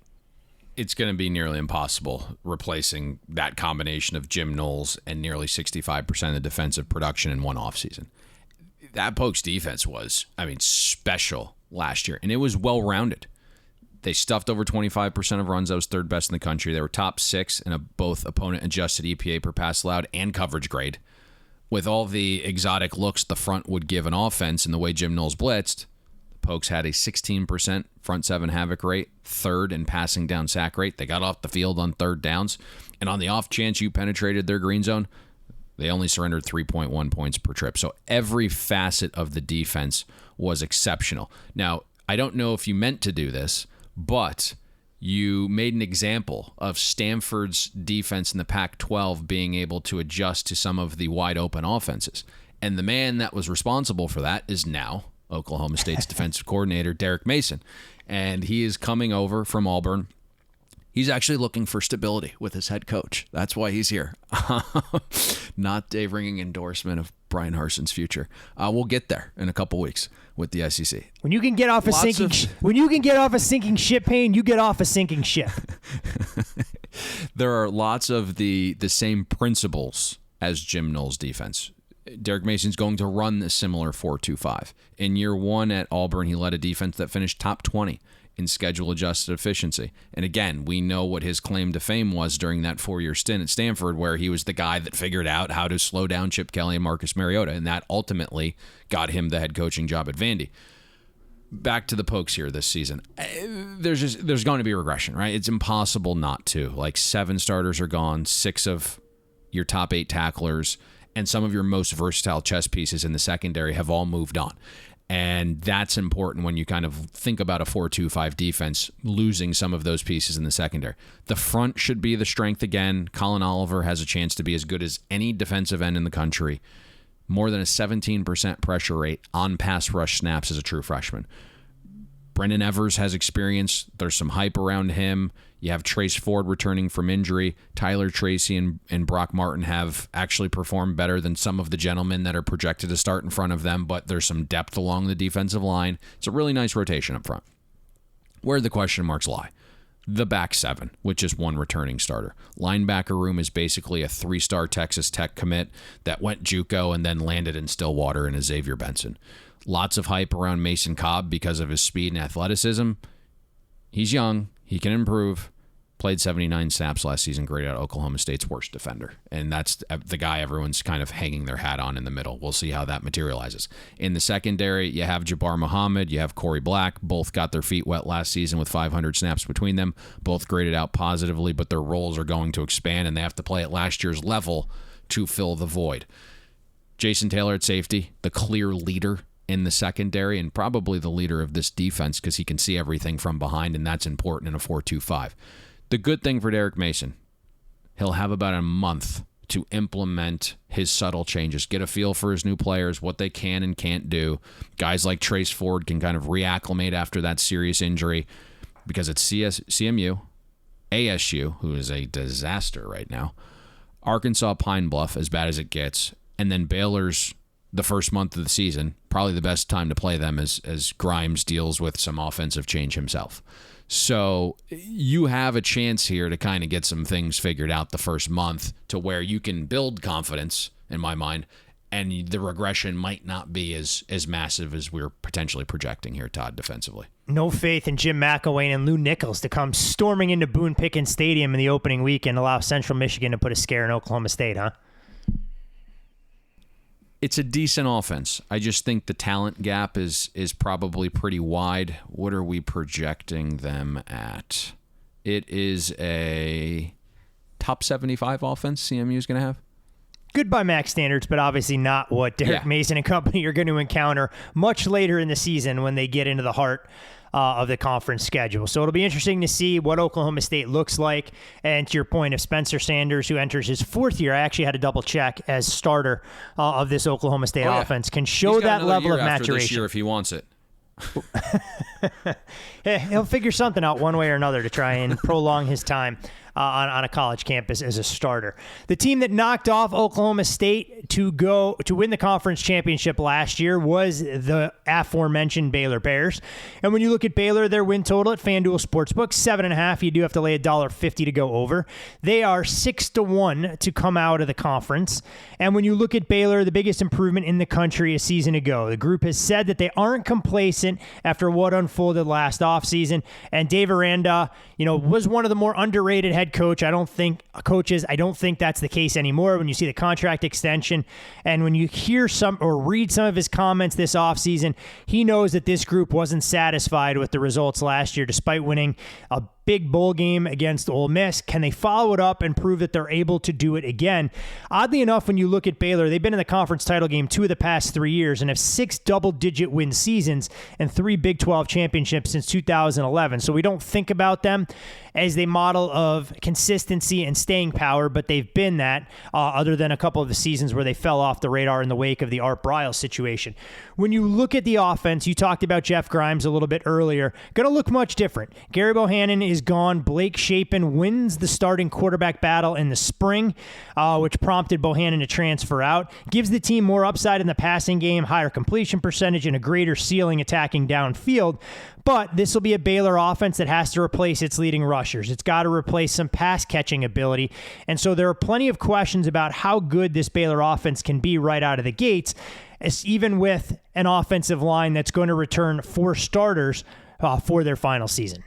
It's going to be nearly impossible replacing that combination of Jim Knowles and nearly 65% of the defensive production in one offseason. That Pokes defense was, special last year, and it was well-rounded. They stuffed over 25% of runs. That was 3rd best in the country. They were top 6 in both opponent-adjusted EPA per pass allowed and coverage grade. With all the exotic looks the front would give an offense and the way Jim Knowles blitzed, the Pokes had a 16% front 7 havoc rate, 3rd in passing down sack rate. They got off the field on 3rd downs, and on the off chance you penetrated their green zone, they only surrendered 3.1 points per trip. So every facet of the defense was exceptional. Now, I don't know if you meant to do this, but you made an example of Stanford's defense in the Pac-12 being able to adjust to some of the wide open offenses. And the man that was responsible for that is now Oklahoma State's defensive coordinator, Derek Mason. And he is coming over from Auburn. He's actually looking for stability with his head coach. That's why he's here. Not a ringing endorsement of Brian Harson's future. We'll get there in a couple weeks with the SEC. When you can get off a sinking ship, Payne, you get off a sinking ship. There are lots of the same principles as Jim Knowles' defense. Derek Mason's going to run a similar 4-2-5. In year 1 at Auburn, he led a defense that finished top 20 in schedule-adjusted efficiency. And again, we know what his claim to fame was during that 4-year stint at Stanford, where he was the guy that figured out how to slow down Chip Kelly and Marcus Mariota, and that ultimately got him the head coaching job at Vandy. Back to the Pokes here this season. There's going to be regression, right? It's impossible not to. Like 7 starters are gone, 6 of your top 8 tacklers, and some of your most versatile chess pieces in the secondary have all moved on. And that's important when you kind of think about a 4-2-5 defense, losing some of those pieces in the secondary. The front should be the strength again. Colin Oliver has a chance to be as good as any defensive end in the country. More than a 17% pressure rate on pass rush snaps as a true freshman. Brendan Evers has experience. There's some hype around him. You have Trace Ford returning from injury. Tyler Tracy and Brock Martin have actually performed better than some of the gentlemen that are projected to start in front of them, but there's some depth along the defensive line. It's a really nice rotation up front. Where the question marks lie? The back 7, which is 1 returning starter. Linebacker room is basically a 3-star Texas Tech commit that went JUCO and then landed in Stillwater in Xavier Benson. Lots of hype around Mason Cobb because of his speed and athleticism. He's young. He can improve. played 79 snaps last season, graded out Oklahoma State's worst defender. And that's the guy everyone's kind of hanging their hat on in the middle. We'll see how that materializes. In the secondary, you have Jabbar Muhammad, you have Corey Black. Both got their feet wet last season with 500 snaps between them. Both graded out positively, but their roles are going to expand, and they have to play at last year's level to fill the void. Jason Taylor at safety, the clear leader in the secondary and probably the leader of this defense because he can see everything from behind, and that's important in a 4-2-5. The good thing for Derek Mason, he'll have about a month to implement his subtle changes, get a feel for his new players, what they can and can't do. Guys like Trace Ford can kind of reacclimate after that serious injury because it's CMU, ASU, who is a disaster right now, Arkansas Pine Bluff, as bad as it gets, and then Baylor's the first month of the season, probably the best time to play them as Grimes deals with some offensive change himself. So you have a chance here to kind of get some things figured out the first month to where you can build confidence, in my mind, and the regression might not be as massive as we're potentially projecting here, Todd, defensively. No faith in Jim McElwain and Lou Nichols to come storming into Boone Pickens Stadium in the opening week and allow Central Michigan to put a scare in Oklahoma State, huh? It's a decent offense. I just think the talent gap is probably pretty wide. What are we projecting them at? It is a top 75 offense CMU is going to have. Good by Mac standards, but obviously not what Derek Mason and company are going to encounter much later in the season when they get into the heart of the conference schedule. So it'll be interesting to see what Oklahoma State looks like. And to your point, if Spencer Sanders, who enters his fourth year, I actually had to double check as starter of this Oklahoma State offense, can show that level of maturation. This year if he wants it. He'll figure something out one way or another to try and prolong his time on a college campus as a starter. The team that knocked off Oklahoma State to win the conference championship last year was the aforementioned Baylor Bears. And when you look at Baylor, their win total at FanDuel Sportsbook, 7.5. You do have to lay $1.50 to go over. They are 6-1 to come out of the conference. And when you look at Baylor, the biggest improvement in the country a season ago. The group has said that they aren't complacent after what unfolded last offseason. And Dave Aranda, was one of the more underrated head coaches. I don't think that's the case anymore when you see the contract extension. And when you hear some or read some of his comments this offseason, he knows that this group wasn't satisfied with the results last year despite winning a big bowl game against Ole Miss. Can they follow it up and prove that they're able to do it again? Oddly enough, when you look at Baylor, they've been in the conference title game 2 of the past 3 years and have 6 double-digit win seasons and 3 Big 12 championships since 2011. So we don't think about them as a model of consistency and staying power, but they've been that other than a couple of the seasons where they fell off the radar in the wake of the Art Briles situation. When you look at the offense, you talked about Jeff Grimes a little bit earlier, going to look much different. Gary Bohannon is gone. Blake Shapen wins the starting quarterback battle in the spring, which prompted Bohannon to transfer out. Gives the team more upside in the passing game, higher completion percentage, and a greater ceiling attacking downfield. But this will be a Baylor offense that has to replace its leading rushers. It's got to replace some pass-catching ability. And so there are plenty of questions about how good this Baylor offense can be right out of the gates, even with an offensive line that's going to return 4 starters for their final season.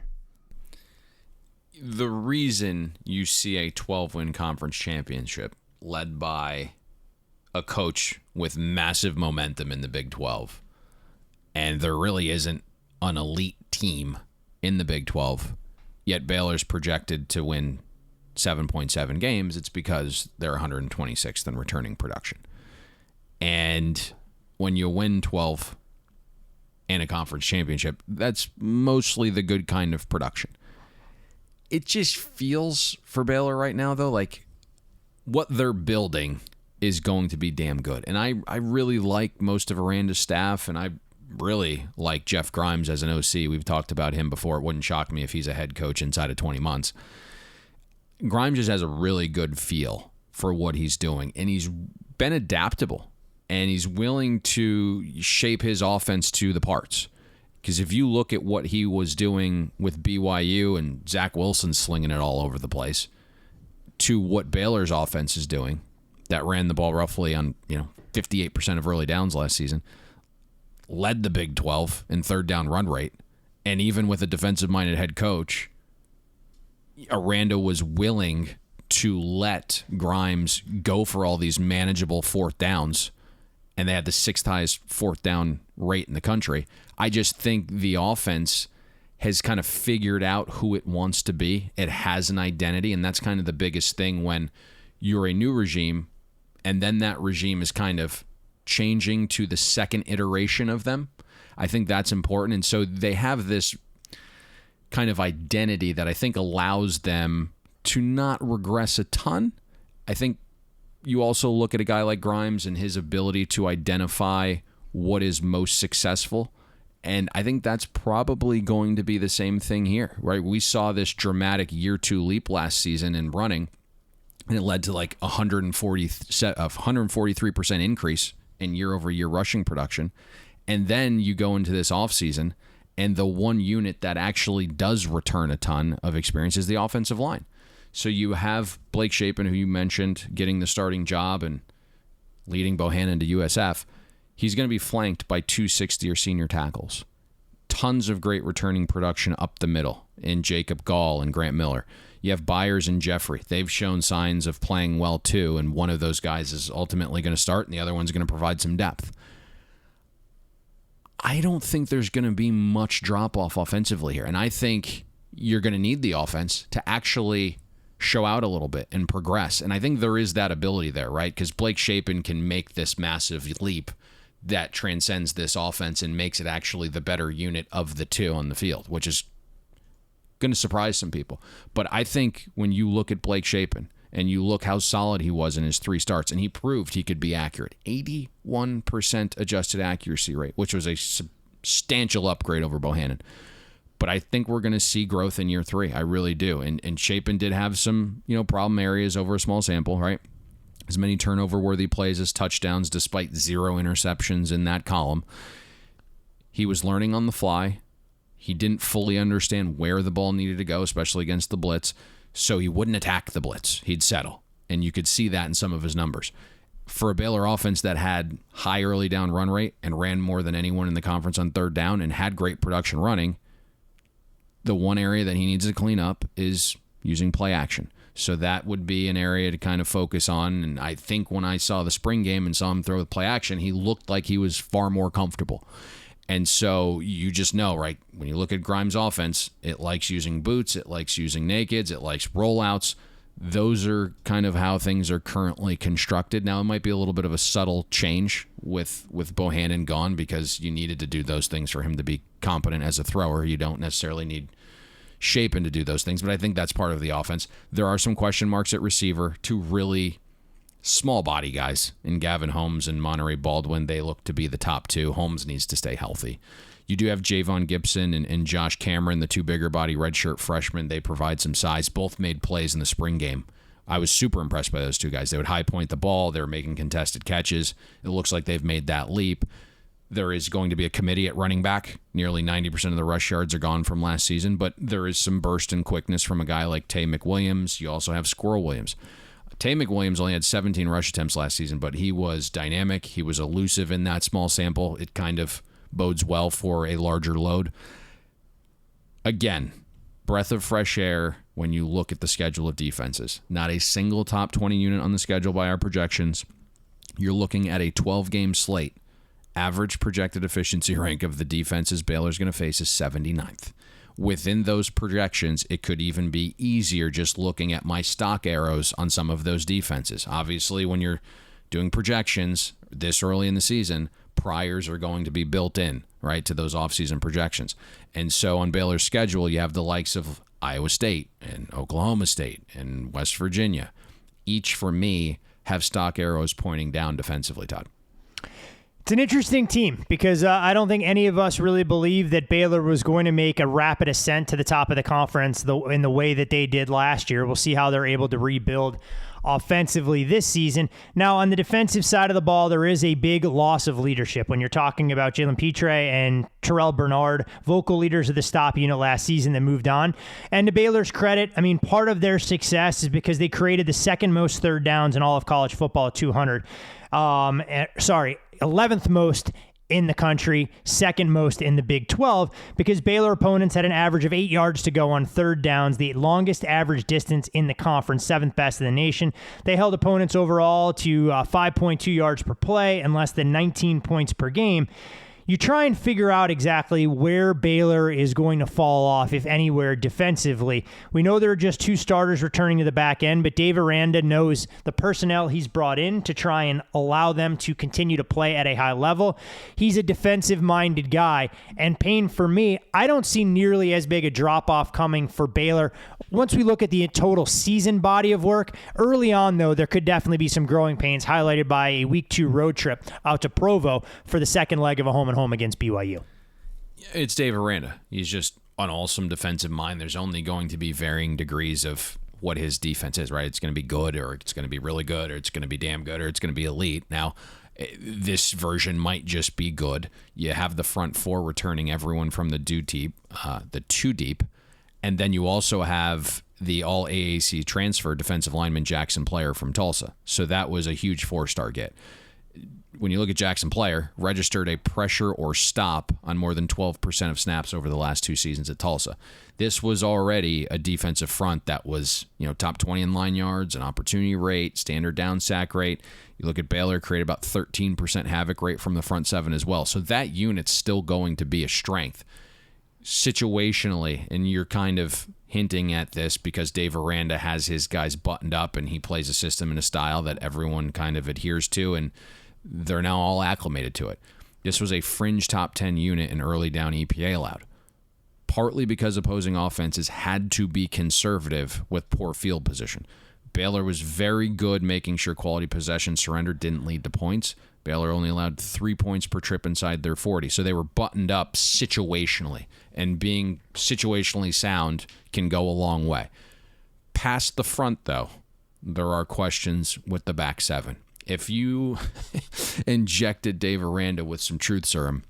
The reason you see a 12-win conference championship led by a coach with massive momentum in the Big 12, and there really isn't an elite team in the Big 12, yet Baylor's projected to win 7.7 games, it's because they're 126th in returning production. And when you win 12 and a conference championship, that's mostly the good kind of production. It just feels for Baylor right now, though, like what they're building is going to be damn good. And I really like most of Aranda's staff, and I really like Jeff Grimes as an OC. We've talked about him before. It wouldn't shock me if he's a head coach inside of 20 months. Grimes just has a really good feel for what he's doing, and he's been adaptable, and he's willing to shape his offense to the parts. Because if you look at what he was doing with BYU and Zach Wilson slinging it all over the place to what Baylor's offense is doing, that ran the ball roughly on 58% of early downs last season, led the Big 12 in third down run rate, and even with a defensive-minded head coach, Aranda was willing to let Grimes go for all these manageable fourth downs, and they had the 6th highest fourth down rate in the country. I just think the offense has kind of figured out who it wants to be. It has an identity, and that's kind of the biggest thing when you're a new regime, and then that regime is kind of changing to the second iteration of them. I think that's important, and so they have this kind of identity that I think allows them to not regress a ton. I think you also look at a guy like Grimes and his ability to identify what is most successful. And I think that's probably going to be the same thing here, right? We saw this dramatic year 2 leap last season in running, and it led to like 143% increase in year-over-year rushing production. And then you go into this offseason, and the one unit that actually does return a ton of experience is the offensive line. So you have Blake Shapen, who you mentioned, getting the starting job and leading Bohannon to USF. He's going to be flanked by 2 6-year senior tackles. Tons of great returning production up the middle in Jacob Gall and Grant Miller. You have Byers and Jeffrey. They've shown signs of playing well too, and one of those guys is ultimately going to start, and the other one's going to provide some depth. I don't think there's going to be much drop-off offensively here, and I think you're going to need the offense to actually show out a little bit and progress. And I think there is that ability there, right? Because Blake Shapen can make this massive leap that transcends this offense and makes it actually the better unit of the two on the field, which is going to surprise some people. But I think when you look at Blake Shapen and you look how solid he was in his 3 starts, and he proved he could be accurate, 81% adjusted accuracy rate, which was a substantial upgrade over Bohannon. But I think we're going to see growth in year 3. I really do. And Shapen did have some, problem areas over a small sample, right? As many turnover-worthy plays as touchdowns, despite 0 interceptions in that column. He was learning on the fly. He didn't fully understand where the ball needed to go, especially against the blitz. So he wouldn't attack the blitz. He'd settle. And you could see that in some of his numbers. For a Baylor offense that had high early down run rate and ran more than anyone in the conference on 3rd down and had great production running, the one area that he needs to clean up is using play action. So that would be an area to kind of focus on. And I think when I saw the spring game and saw him throw with play action, he looked like he was far more comfortable. And so you just know, right, when you look at Grimes' offense, it likes using boots, it likes using nakeds, it likes rollouts. Those are kind of how things are currently constructed. Now, it might be a little bit of a subtle change with Bohannon gone because you needed to do those things for him to be competent as a thrower. You don't necessarily need Shapen to do those things, but I think that's part of the offense. There are some question marks at receiver, 2 really small body guys in Gavin Holmes and Monterey Baldwin. They look to be the top 2. Holmes needs to stay healthy. You do have Javon Gibson and Josh Cameron, the 2 bigger body redshirt freshmen. They provide some size. Both made plays in the spring game. I was super impressed by those 2 guys. They would high point the ball. They were making contested catches. It looks like they've made that leap. There is going to be a committee at running back. Nearly 90% of the rush yards are gone from last season, but there is some burst and quickness from a guy like Tay McWilliams. You also have Squirrel Williams. Tay McWilliams only had 17 rush attempts last season, but he was dynamic. He was elusive in that small sample. It kind of bodes well for a larger load. Again, breath of fresh air when you look at the schedule of defenses. Not a single top 20 unit on the schedule by our projections. You're looking at a 12-game slate. Average projected efficiency rank of the defenses Baylor's going to face is 79th. Within those projections, it could even be easier just looking at my stock arrows on some of those defenses. Obviously, when you're doing projections this early in the season, priors are going to be built in, right, to those offseason projections. And so on Baylor's schedule, you have the likes of Iowa State and Oklahoma State and West Virginia. Each, for me, have stock arrows pointing down defensively, Todd. It's an interesting team because I don't think any of us really believed that Baylor was going to make a rapid ascent to the top of the conference in the way that they did last year. We'll see how they're able to rebuild offensively this season. Now, on the defensive side of the ball, there is a big loss of leadership when you're talking about Jalen Petre and Terrell Bernard, vocal leaders of the stop unit last season that moved on. And to Baylor's credit, I mean, part of their success is because they created the 2nd most 3rd downs in all of college football at 200. 11th most in the country, second most in the Big 12, because Baylor opponents had an average of 8 yards to go on third downs, the longest average distance in the conference, seventh best in the nation. They held opponents overall to 5.2 yards per play and less than 19 points per game. You try and figure out exactly where Baylor is going to fall off, if anywhere, defensively. We know there are just 2 starters returning to the back end, but Dave Aranda knows the personnel he's brought in to try and allow them to continue to play at a high level. He's a defensive-minded guy, and Payne, for me, I don't see nearly as big a drop-off coming for Baylor. Once we look at the total season body of work, early on, though, there could definitely be some growing pains, highlighted by a Week 2 road trip out to Provo for the second leg of a home-and-home against BYU. It's Dave Aranda. He's just an awesome defensive mind. There's only going to be varying degrees of what his defense is, right? It's going to be good, or it's going to be really good, or it's going to be damn good, or it's going to be elite. Now, this version might just be good. You have the front 4 returning everyone from the 2 deep, and then you also have the all-AAC transfer defensive lineman Jackson Player from Tulsa. So that was a huge 4-star get. When you look at Jackson Player, registered a pressure or stop on more than 12% of snaps over the last 2 seasons at Tulsa. This was already a defensive front that was, top 20 in line yards, an opportunity rate, standard down sack rate. You look at Baylor, created about 13% havoc rate from the front 7 as well. So that unit's still going to be a strength. Situationally, and you're kind of hinting at this because Dave Aranda has his guys buttoned up and he plays a system and a style that everyone kind of adheres to, and they're now all acclimated to it. This was a fringe top 10 unit in early down EPA allowed, partly because opposing offenses had to be conservative with poor field position. Baylor was very good making sure quality possession surrender didn't lead to points. Baylor only allowed 3 points per trip inside their 40, so they were buttoned up situationally, and being situationally sound can go a long way. Past the front, though, there are questions with the back 7. If you injected Dave Aranda with some truth serum,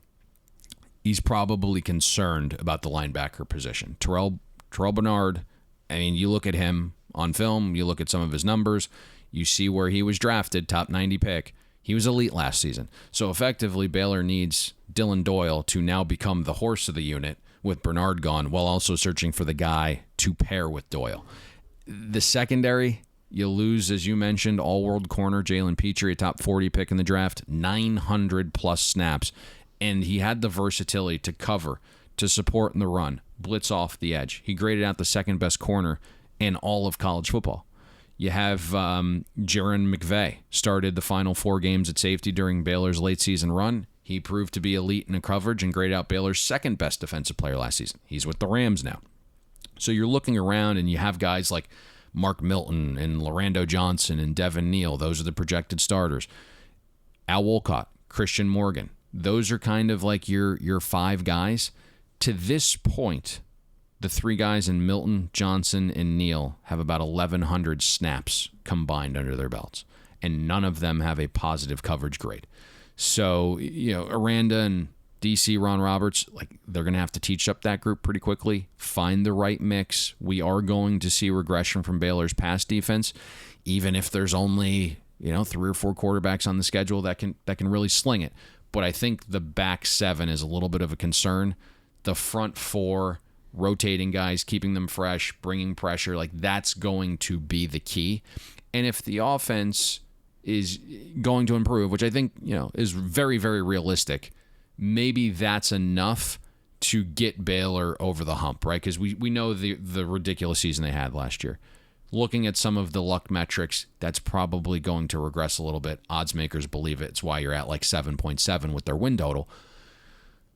he's probably concerned about the linebacker position. Terrell Bernard, you look at him on film, you look at some of his numbers, you see where he was drafted, top 90 pick. He was elite last season. So effectively, Baylor needs Dylan Doyle to now become the horse of the unit with Bernard gone, while also searching for the guy to pair with Doyle. The secondary, you lose, as you mentioned, all-world corner Jalen Petrie, a top 40 pick in the draft, 900-plus snaps. And he had the versatility to cover, to support in the run, blitz off the edge. He graded out the second-best corner in all of college football. You have Jaron McVay, started the final 4 games at safety during Baylor's late-season run. He proved to be elite in the coverage and graded out Baylor's second-best defensive player last season. He's with the Rams now. So you're looking around, and you have guys like Mark Milton and Lorando Johnson and Devin Neal. Those are the projected starters. Al Wolcott, Christian Morgan. Those are kind of like your 5 guys. To this point, the 3 guys in Milton, Johnson, and Neal have about 1,100 snaps combined under their belts, and none of them have a positive coverage grade. So, Aranda and DC, Ron Roberts, they're going to have to teach up that group pretty quickly, find the right mix. We are going to see regression from Baylor's pass defense, even if there's only, 3 or 4 quarterbacks on the schedule that can really sling it. But I think the back 7 is a little bit of a concern. The front 4, rotating guys, keeping them fresh, bringing pressure, that's going to be the key. And if the offense is going to improve, which I think, is very, very realistic, maybe that's enough to get Baylor over the hump, right? Because we know the ridiculous season they had last year. Looking at some of the luck metrics, that's probably going to regress a little bit. Odds makers believe it. It's why you're at 7.7 with their win total.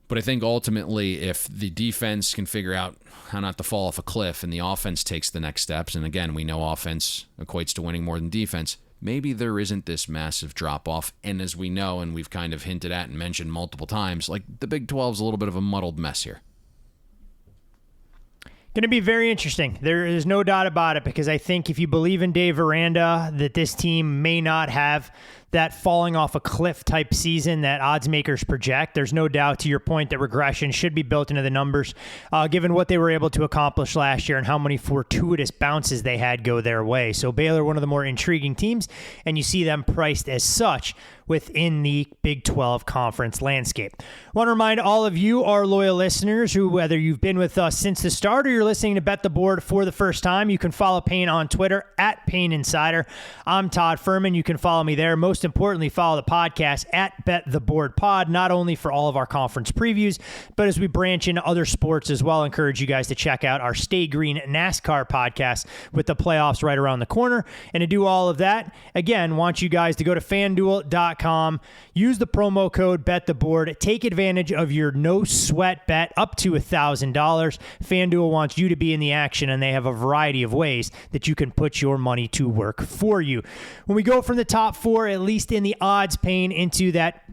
But I think ultimately, if the defense can figure out how not to fall off a cliff and the offense takes the next steps, and again, we know offense equates to winning more than defense, maybe there isn't this massive drop-off. And as we know, and we've kind of hinted at and mentioned multiple times, the Big 12 is a little bit of a muddled mess here. Going to be very interesting. There is no doubt about it, because I think if you believe in Dave Aranda, that this team may not have that falling off a cliff type season that odds makers project. There's no doubt, to your point, that regression should be built into the numbers, given what they were able to accomplish last year and how many fortuitous bounces they had go their way. So Baylor, one of the more intriguing teams, and you see them priced as such within the Big 12 conference landscape. I want to remind all of you, our loyal listeners, who, whether you've been with us since the start or you're listening to Bet the Board for the first time, you can follow Payne on Twitter at Payne Insider. I'm Todd Furman. You can follow me there. Most importantly, follow the podcast at Bet the Board Pod, not only for all of our conference previews, but as we branch into other sports as well. I encourage you guys to check out our Stay Green NASCAR podcast with the playoffs right around the corner. And to do all of that, again, want you guys to go to FanDuel.com. Use the promo code BetTheBoard. Take advantage of your no sweat bet up to $1,000. FanDuel wants you to be in the action, and they have a variety of ways that you can put your money to work for you. When we go from the top four, at least in the odds pane, into that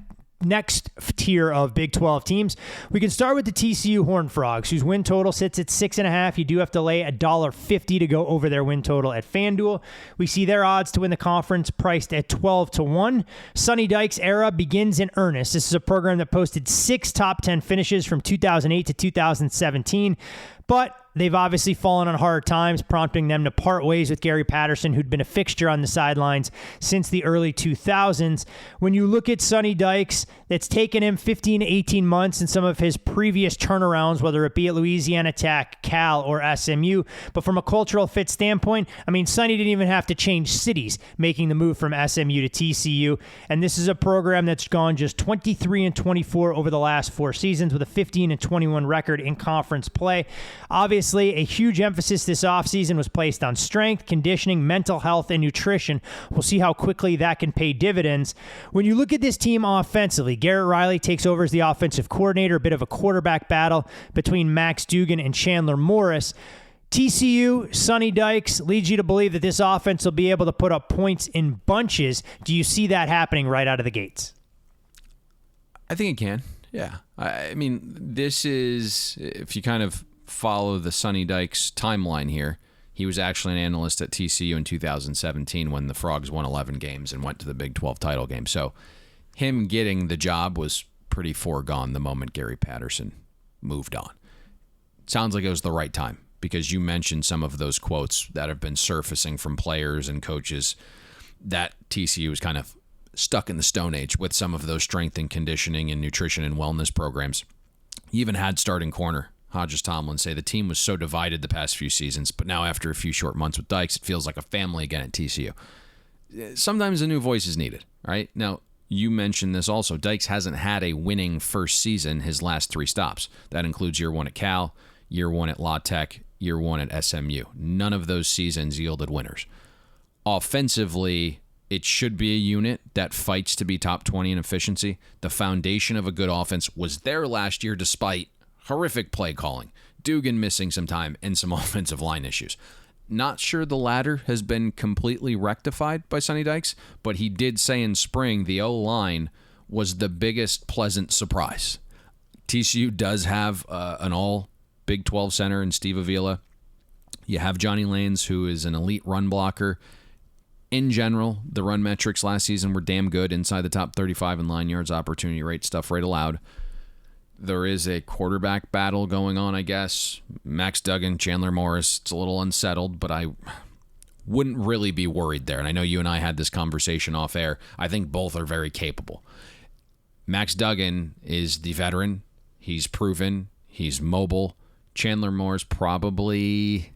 next tier of Big 12 teams, we can start with the TCU Horned Frogs, whose win total sits at 6.5. You do have to lay $1.50 to go over their win total at FanDuel. We see their odds to win the conference priced at 12-1. Sonny Dykes' era begins in earnest. This is a program that posted 6 top 10 finishes from 2008 to 2017, but they've obviously fallen on hard times, prompting them to part ways with Gary Patterson, who'd been a fixture on the sidelines since the early 2000s. When you look at Sonny Dykes, it's taken him 15 to 18 months in some of his previous turnarounds, whether it be at Louisiana Tech, Cal, or SMU. But from a cultural fit standpoint, I mean, Sonny didn't even have to change cities, making the move from SMU to TCU. And this is a program that's gone just 23-24 over the last 4 seasons with a 15-21 record in conference play. Obviously, a huge emphasis this offseason was placed on strength, conditioning, mental health, and nutrition. We'll see how quickly that can pay dividends. When you look at this team offensively, Garrett Riley takes over as the offensive coordinator, a bit of a quarterback battle between Max Duggan and Chandler Morris. TCU, Sonny Dykes leads you to believe that this offense will be able to put up points in bunches. Do you see that happening right out of the gates? I think it can, yeah. I mean, this is, if you kind of follow the Sonny Dykes timeline here, he was actually an analyst at TCU in 2017 when the Frogs won 11 games and went to the Big 12 title game. So him getting the job was pretty foregone the moment Gary Patterson moved on. Sounds like it was the right time, because you mentioned some of those quotes that have been surfacing from players and coaches that TCU was kind of stuck in the Stone Age with some of those strength and conditioning and nutrition and wellness programs. You even had starting corner Hodges Tomlin say the team was so divided the past few seasons, but now after a few short months with Dykes, it feels like a family again at TCU. Sometimes a new voice is needed, right? Now, you mentioned this also. Dykes hasn't had a winning first season his last 3 stops. That includes year 1 at Cal, year 1 at La Tech, year 1 at SMU. None of those seasons yielded winners. Offensively, it should be a unit that fights to be top 20 in efficiency. The foundation of a good offense was there last year despite horrific play calling, Duggan missing some time, and some offensive line issues. Not sure the latter has been completely rectified by Sonny Dykes, but he did say in spring the O-line was the biggest pleasant surprise. TCU does have an all Big 12 center in Steve Avila. You have Johnny Lanes, who is an elite run blocker. In general, the run metrics last season were damn good, inside the top 35 in line yards, opportunity rate, stuff right allowed. There is a quarterback battle going on, I guess. Max Duggan, Chandler Morris. It's a little unsettled, but I wouldn't really be worried there. And I know you and I had this conversation off air. I think both are very capable. Max Duggan is the veteran. He's proven. He's mobile. Chandler Morris probably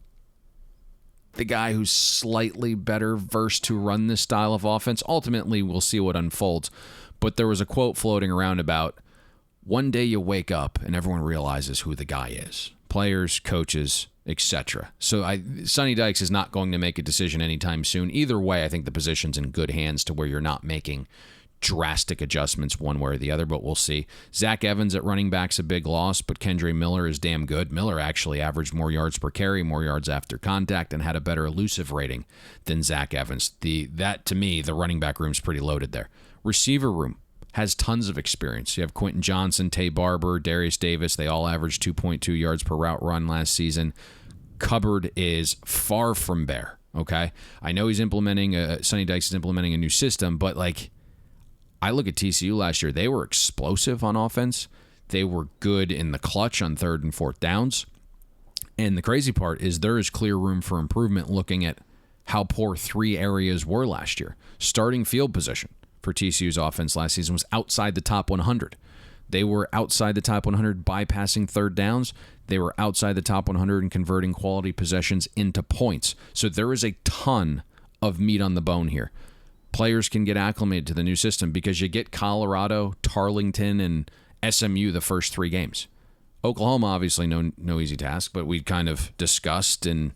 the guy who's slightly better versed to run this style of offense. Ultimately, we'll see what unfolds. But there was a quote floating around about, one day you wake up and everyone realizes who the guy is. Players, coaches, etc. So Sonny Dykes is not going to make a decision anytime soon. Either way, I think the position's in good hands to where you're not making drastic adjustments one way or the other, but we'll see. Zach Evans at running back's a big loss, but Kendre Miller is damn good. Miller actually averaged more yards per carry, more yards after contact, and had a better elusive rating than Zach Evans. That, to me, the running back room's pretty loaded there. Receiver room has tons of experience. You have Quentin Johnson, Tay Barber, Darius Davis. They all averaged 2.2 yards per route run last season. Cupboard is far from bare, okay? I know he's Sonny Dykes is implementing a new system, but I look at TCU last year. They were explosive on offense. They were good in the clutch on 3rd and 4th downs. And the crazy part is there is clear room for improvement looking at how poor 3 areas were last year. Starting field position for TCU's offense last season was outside the top 100. They were outside the top 100 bypassing 3rd downs. They were outside the top 100 in converting quality possessions into points. So there is a ton of meat on the bone here. Players can get acclimated to the new system because you get Colorado, Tarleton, and SMU the first 3 games. Oklahoma, obviously, no easy task, but we kind of discussed and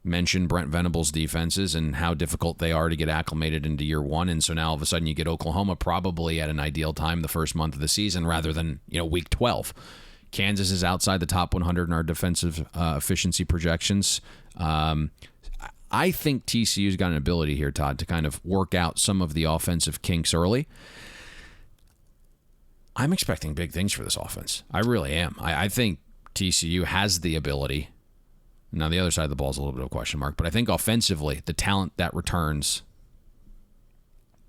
mentioned Brent Venables' defenses and how difficult they are to get acclimated into year 1. And so now all of a sudden you get Oklahoma probably at an ideal time the first month of the season rather than week 12. Kansas is outside the top 100 in our defensive efficiency projections. I think TCU's got an ability here, Todd, to kind of work out some of the offensive kinks early. I'm expecting big things for this offense. I really am. I think TCU has the ability. Now, the other side of the ball is a little bit of a question mark, but I think offensively, the talent that returns,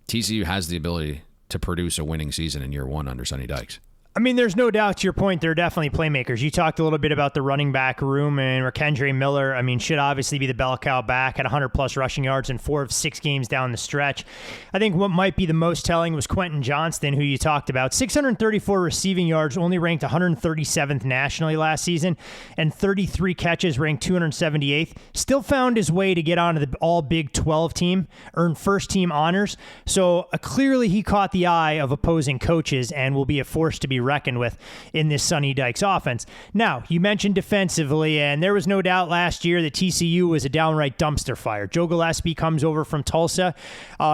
TCU has the ability to produce a winning season in year 1 under Sonny Dykes. I mean, there's no doubt to your point, they're definitely playmakers. You talked a little bit about the running back room, and Rakendry Miller, should obviously be the bell cow back at 100-plus rushing yards in 4 of 6 games down the stretch. I think what might be the most telling was Quentin Johnston, who you talked about. 634 receiving yards, only ranked 137th nationally last season, and 33 catches, ranked 278th. Still found his way to get onto the All-Big 12 team, earned first-team honors. So clearly he caught the eye of opposing coaches and will be a force to be reckoned with in this Sonny Dykes offense. Now, you mentioned defensively, and there was no doubt last year that TCU was a downright dumpster fire. Joe Gillespie comes over from Tulsa.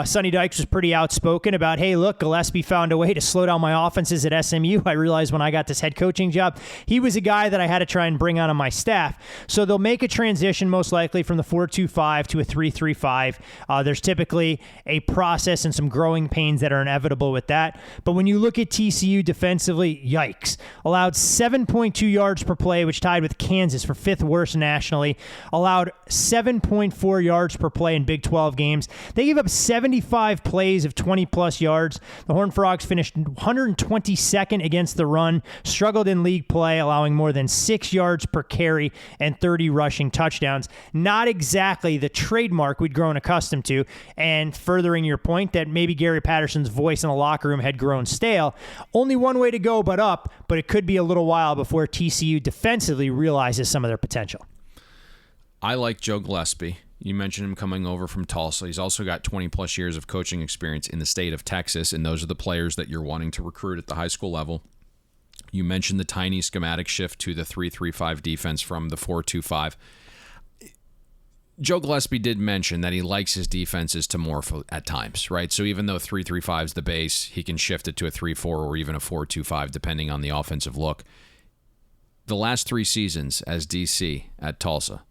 Sonny Dykes was pretty outspoken about, hey, look, Gillespie found a way to slow down my offenses at SMU. I realized when I got this head coaching job, he was a guy that I had to try and bring onto my staff. So they'll make a transition most likely from the 4-2-5 to a 3-3-5. There's typically a process and some growing pains that are inevitable with that. But when you look at TCU defensively, yikes. Allowed 7.2 yards per play, which tied with Kansas for 5th worst nationally. Allowed 7.4 yards per play in Big 12 games. They gave up 75 plays of 20-plus yards. The Horned Frogs finished 122nd against the run, struggled in league play, allowing more than 6 yards per carry and 30 rushing touchdowns. Not exactly the trademark we'd grown accustomed to, and furthering your point that maybe Gary Patterson's voice in the locker room had grown stale. Only one way to go but up, but it could be a little while before TCU defensively realizes some of their potential. I like Joe Gillespie. You mentioned him coming over from Tulsa. He's also got 20-plus years of coaching experience in the state of Texas, and those are the players that you're wanting to recruit at the high school level. You mentioned the tiny schematic shift to the 3-3-5 defense from the 4-2-5. Joe Gillespie did mention that he likes his defenses to morph at times, right? So even though 3-3-5 is the base, he can shift it to a 3-4 or even a 4-2-5 depending on the offensive look. The last 3 seasons as DC at Tulsa,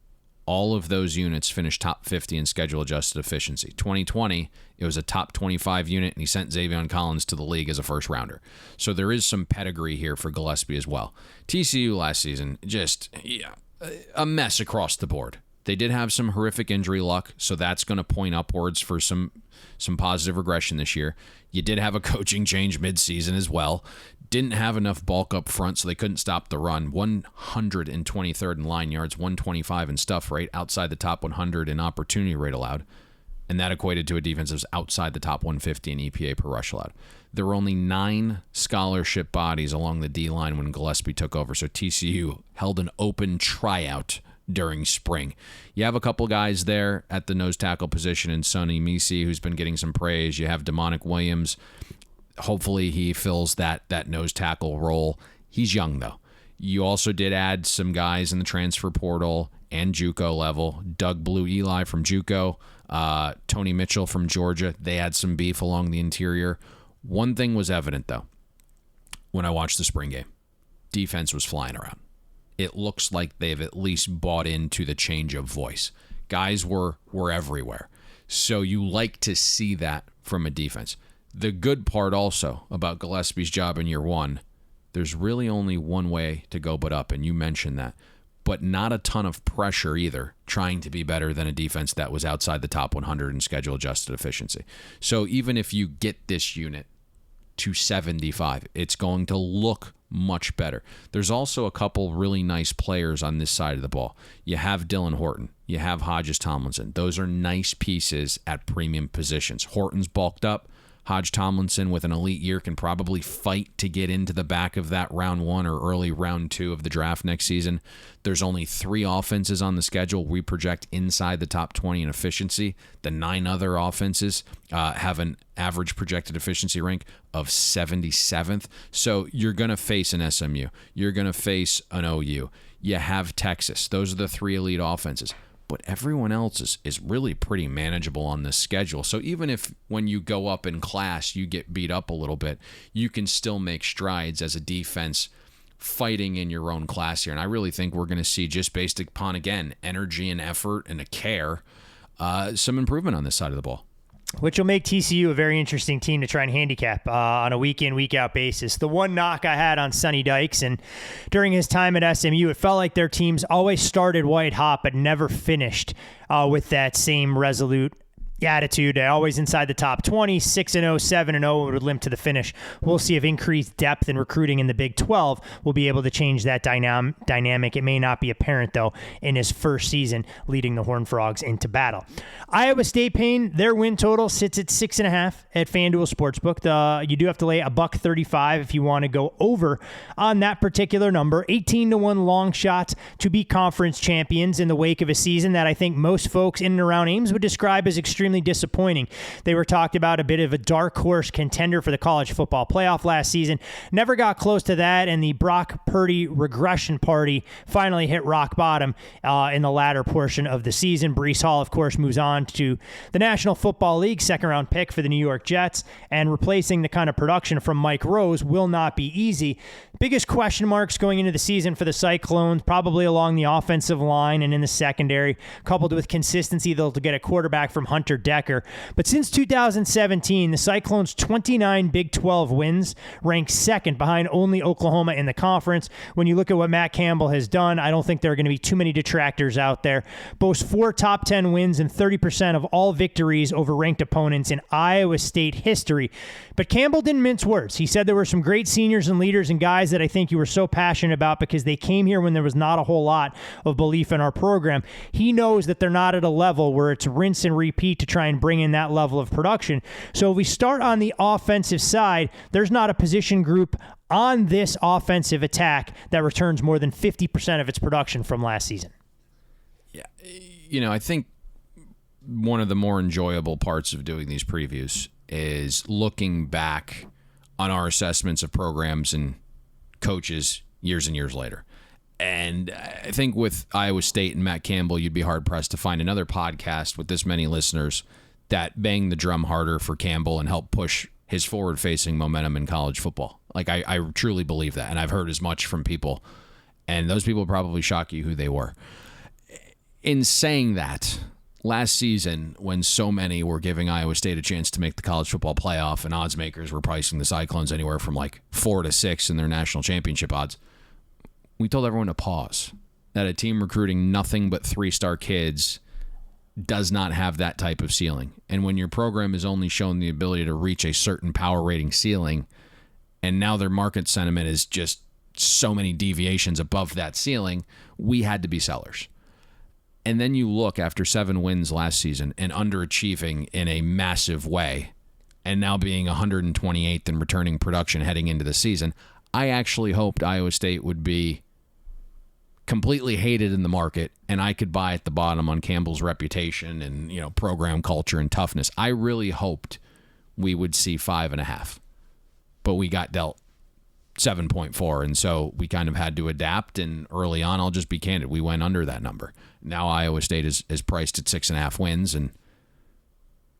all of those units finished top 50 in schedule-adjusted efficiency. 2020, it was a top 25 unit, and he sent Xavion Collins to the league as a first-rounder. So there is some pedigree here for Gillespie as well. TCU last season, a mess across the board. They did have some horrific injury luck, so that's going to point upwards for some positive regression this year. You did have a coaching change midseason as well. Didn't have enough bulk up front, so they couldn't stop the run. 123rd in line yards, 125 in stuff rate, outside the top 100 in opportunity rate allowed. And that equated to a defense that was outside the top 150 in EPA per rush allowed. There were only 9 scholarship bodies along the D-line when Gillespie took over, so TCU held an open tryout during spring. You have a couple guys there at the nose tackle position in Sonny Misi, who's been getting some praise. You have Demonic Williams. Hopefully he fills that nose tackle role. He's young, though. You also did add some guys in the transfer portal and JUCO level. Doug Blue Eli from JUCO, Tony Mitchell from Georgia. They had some beef along the interior. One thing was evident, though, when I watched the spring game. Defense was flying around. It looks like they've at least bought into the change of voice. Guys were everywhere. So you like to see that from a defense. The good part also about Gillespie's job in year 1, there's really only one way to go but up, and you mentioned that. but not a ton of pressure either, trying to be better than a defense that was outside the top 100 in schedule adjusted efficiency. So even if you get this unit to 75, it's going to look much better. There's also a couple really nice players on this side of the ball. You have Dylan Horton. You have Hodges Tomlinson. Those are nice pieces at premium positions. Horton's bulked up. Hodge Tomlinson with an elite year can probably fight to get into the back of that round 1 or early round 2 of the draft next season. There's only 3 offenses on the schedule we project inside the top 20 in efficiency. The 9 other offenses have an average projected efficiency rank of 77th. So you're going to face an SMU. You're going to face an OU. You have Texas. Those are the 3 elite offenses. But everyone else is really pretty manageable on this schedule. So even if when you go up in class, you get beat up a little bit, you can still make strides as a defense fighting in your own class here. And I really think we're going to see, just based upon, again, energy and effort and a care, some improvement on this side of the ball. Which will make TCU a very interesting team to try and handicap on a week-in, week-out basis. The one knock I had on Sonny Dykes, and during his time at SMU, it felt like their teams always started white hot but never finished with that same resolute attitude. Always inside the top 20, 6-0, 7-0 would limp to the finish. We'll see if increased depth in recruiting in the Big 12 will be able to change that dynamic. It may not be apparent, though, in his first season leading the Horned Frogs into battle. Iowa State, Payne, their win total sits at 6.5 at FanDuel Sportsbook. You do have to lay $1.35 if you want to go over on that particular number. 18-1 long shots to be conference champions in the wake of a season that I think most folks in and around Ames would describe as extremely disappointing. They were talked about a bit of a dark horse contender for the college football playoff last season. Never got close to that, and the Brock Purdy regression party finally hit rock bottom in the latter portion of the season. Breece Hall, of course, moves on to the National Football League, second-round pick for the New York Jets, and replacing the kind of production from Mike Rose will not be easy. Biggest question marks going into the season for the Cyclones, probably along the offensive line and in the secondary, coupled with consistency they'll get a quarterback from Hunter Decker. But since 2017, the Cyclones' 29 Big 12 wins rank second behind only Oklahoma in the conference. When you look at what Matt Campbell has done, I don't think there are going to be too many detractors out there. Boasts 4 top 10 wins and 30% of all victories over ranked opponents in Iowa State history. But Campbell didn't mince words. He said there were some great seniors and leaders and guys that I think you were so passionate about because they came here when there was not a whole lot of belief in our program. He knows that they're not at a level where it's rinse and repeat to try and bring in that level of production. So if we start on the offensive side, there's not a position group on this offensive attack that returns more than 50% of its production from last season. Yeah, I think one of the more enjoyable parts of doing these previews is looking back on our assessments of programs and coaches years and years later. And I think with Iowa State and Matt Campbell, you'd be hard-pressed to find another podcast with this many listeners that bang the drum harder for Campbell and help push his forward-facing momentum in college football. Like, I truly believe that, and I've heard as much from people, and those people probably shock you who they were. In saying that, last season, when so many were giving Iowa State a chance to make the college football playoff and odds makers were pricing the Cyclones anywhere from like 4 to 6 in their national championship odds, we told everyone to pause. That a team recruiting nothing but 3-star kids does not have that type of ceiling. And when your program is only shown the ability to reach a certain power rating ceiling, and now their market sentiment is just so many deviations above that ceiling, we had to be sellers. And then you look after 7 wins last season and underachieving in a massive way, and now being 128th in returning production heading into the season, I actually hoped Iowa State would be completely hated in the market, and I could buy at the bottom on Campbell's reputation and program culture and toughness. I really hoped we would see 5.5, but we got dealt 7.4, and so we kind of had to adapt. And early on, I'll just be candid, we went under that number. Now Iowa State is priced at 6.5 wins, and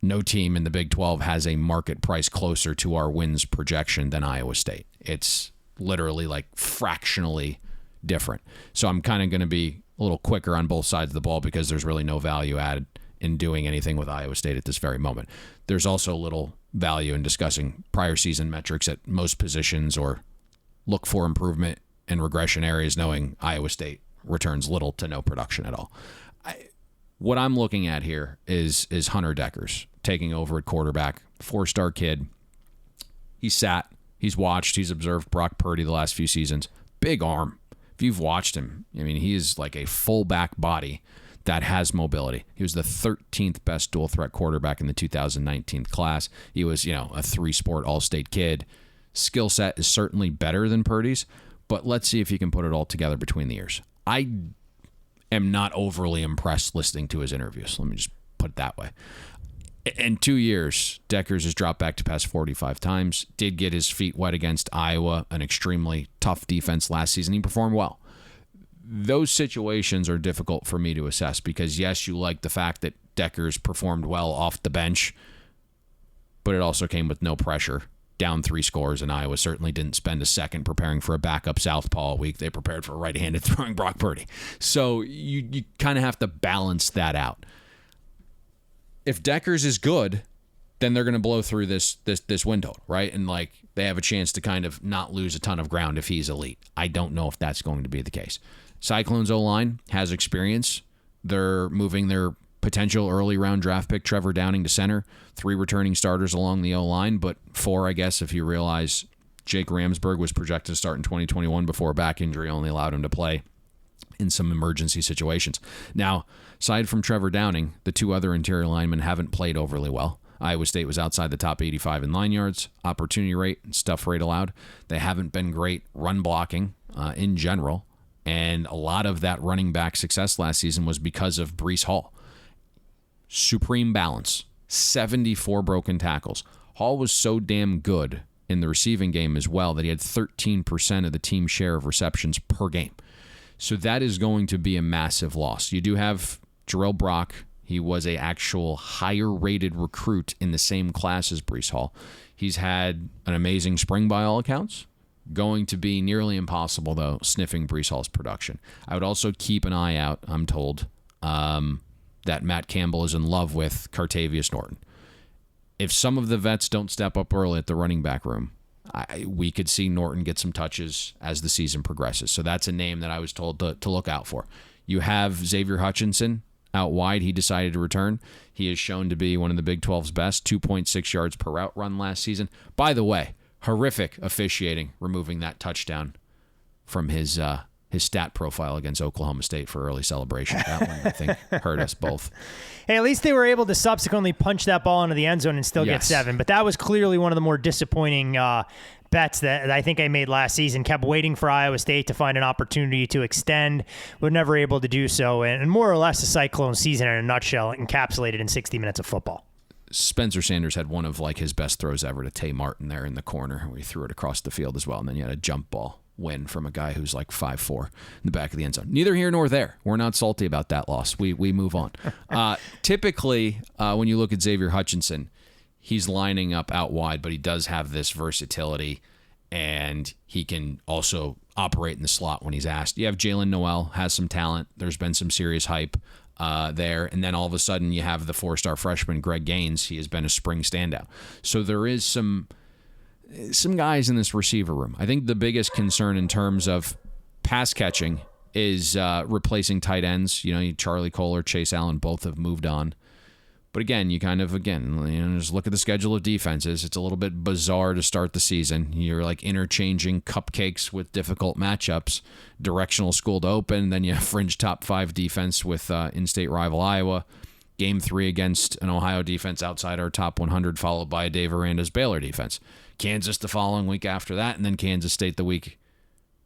no team in the Big 12 has a market price closer to our wins projection than Iowa State. It's literally like fractionally different. So I'm kind of going to be a little quicker on both sides of the ball because there's really no value added in doing anything with Iowa State at this very moment. There's also little value in discussing prior season metrics at most positions or look for improvement and regression areas, knowing Iowa State returns little to no production at all. What I'm looking at here is Hunter Dekkers taking over at quarterback, 4-star kid. He's sat, he's watched, he's observed Brock Purdy the last few seasons. Big arm. If you've watched him, I mean, he is like a fullback body that has mobility. He was the 13th best dual threat quarterback in the 2019 class. He was, a 3-sport all-state kid. Skill set is certainly better than Purdy's, but let's see if he can put it all together between the ears. I am not overly impressed listening to his interviews. Let me just put it that way. In 2 years, Dekkers has dropped back to pass 45 times, did get his feet wet against Iowa, an extremely tough defense last season. He performed well. Those situations are difficult for me to assess because, yes, you like the fact that Dekkers performed well off the bench, but it also came with no pressure. Down 3 scores, and Iowa certainly didn't spend a second preparing for a backup southpaw all week. They prepared for a right-handed throwing Brock Purdy. So you kind of have to balance that out. If Dekkers is good, then they're going to blow through this window, right? And they have a chance to kind of not lose a ton of ground if he's elite. I don't know if that's going to be the case. Cyclones O-line has experience. They're moving their potential early round draft pick Trevor Downing to center. 3 returning starters along the O-line, but 4, I guess, if you realize Jake Ramsburg was projected to start in 2021 before a back injury only allowed him to play in some emergency situations. Now, aside from Trevor Downing, the 2 other interior linemen haven't played overly well. Iowa State was outside the top 85 in line yards, opportunity rate, and stuff rate allowed. They haven't been great run blocking in general, and a lot of that running back success last season was because of Breece Hall. Supreme balance, 74 broken tackles. Hall was so damn good in the receiving game as well that he had 13% of the team share of receptions per game. So that is going to be a massive loss. You do have Jarrell Brock. He was an actual higher-rated recruit in the same class as Breece Hall. He's had an amazing spring by all accounts. Going to be nearly impossible, though, sniffing Breece Hall's production. I would also keep an eye out, I'm told, that Matt Campbell is in love with Cartavius Norton. If some of the vets don't step up early at the running back room, we could see Norton get some touches as the season progresses. So that's a name that I was told to look out for. You have Xavier Hutchinson out wide. He decided to return. He is shown to be one of the Big 12's best, 2.6 yards per route run last season. By the way, horrific officiating, removing that touchdown from his stat profile against Oklahoma State for early celebration. That one, I think, hurt us both. Hey, at least they were able to subsequently punch that ball into the end zone and still get 7. But that was clearly one of the more disappointing bets that I think I made last season. Kept waiting for Iowa State to find an opportunity to extend. Were never able to do so. And more or less, the Cyclone season in a nutshell, encapsulated in 60 minutes of football. Spencer Sanders had one of his best throws ever to Tay Martin there in the corner, where he threw it across the field as well. And then you had a jump ball win from a guy who's 5'4" in the back of the end zone. Neither here nor there. We're not salty about that loss. We move on. Typically, when you look at Xavier Hutchinson, he's lining up out wide, but he does have this versatility, and he can also operate in the slot when he's asked. You have Jalen Noel, has some talent. There's been some serious hype there, and then all of a sudden you have the 4-star freshman Greg Gaines. He has been a spring standout. So there is some guys in this receiver room. I think the biggest concern in terms of pass catching is replacing tight ends. Charlie Kohler, Chase Allen, both have moved on. But again, you just look at the schedule of defenses. It's a little bit bizarre to start the season. You're interchanging cupcakes with difficult matchups. Directional school to open, then you have fringe top 5 defense with in-state rival Iowa. Game 3 against an Ohio defense outside our top 100, followed by Dave Aranda's Baylor defense. Kansas the following week after that, and then Kansas State the week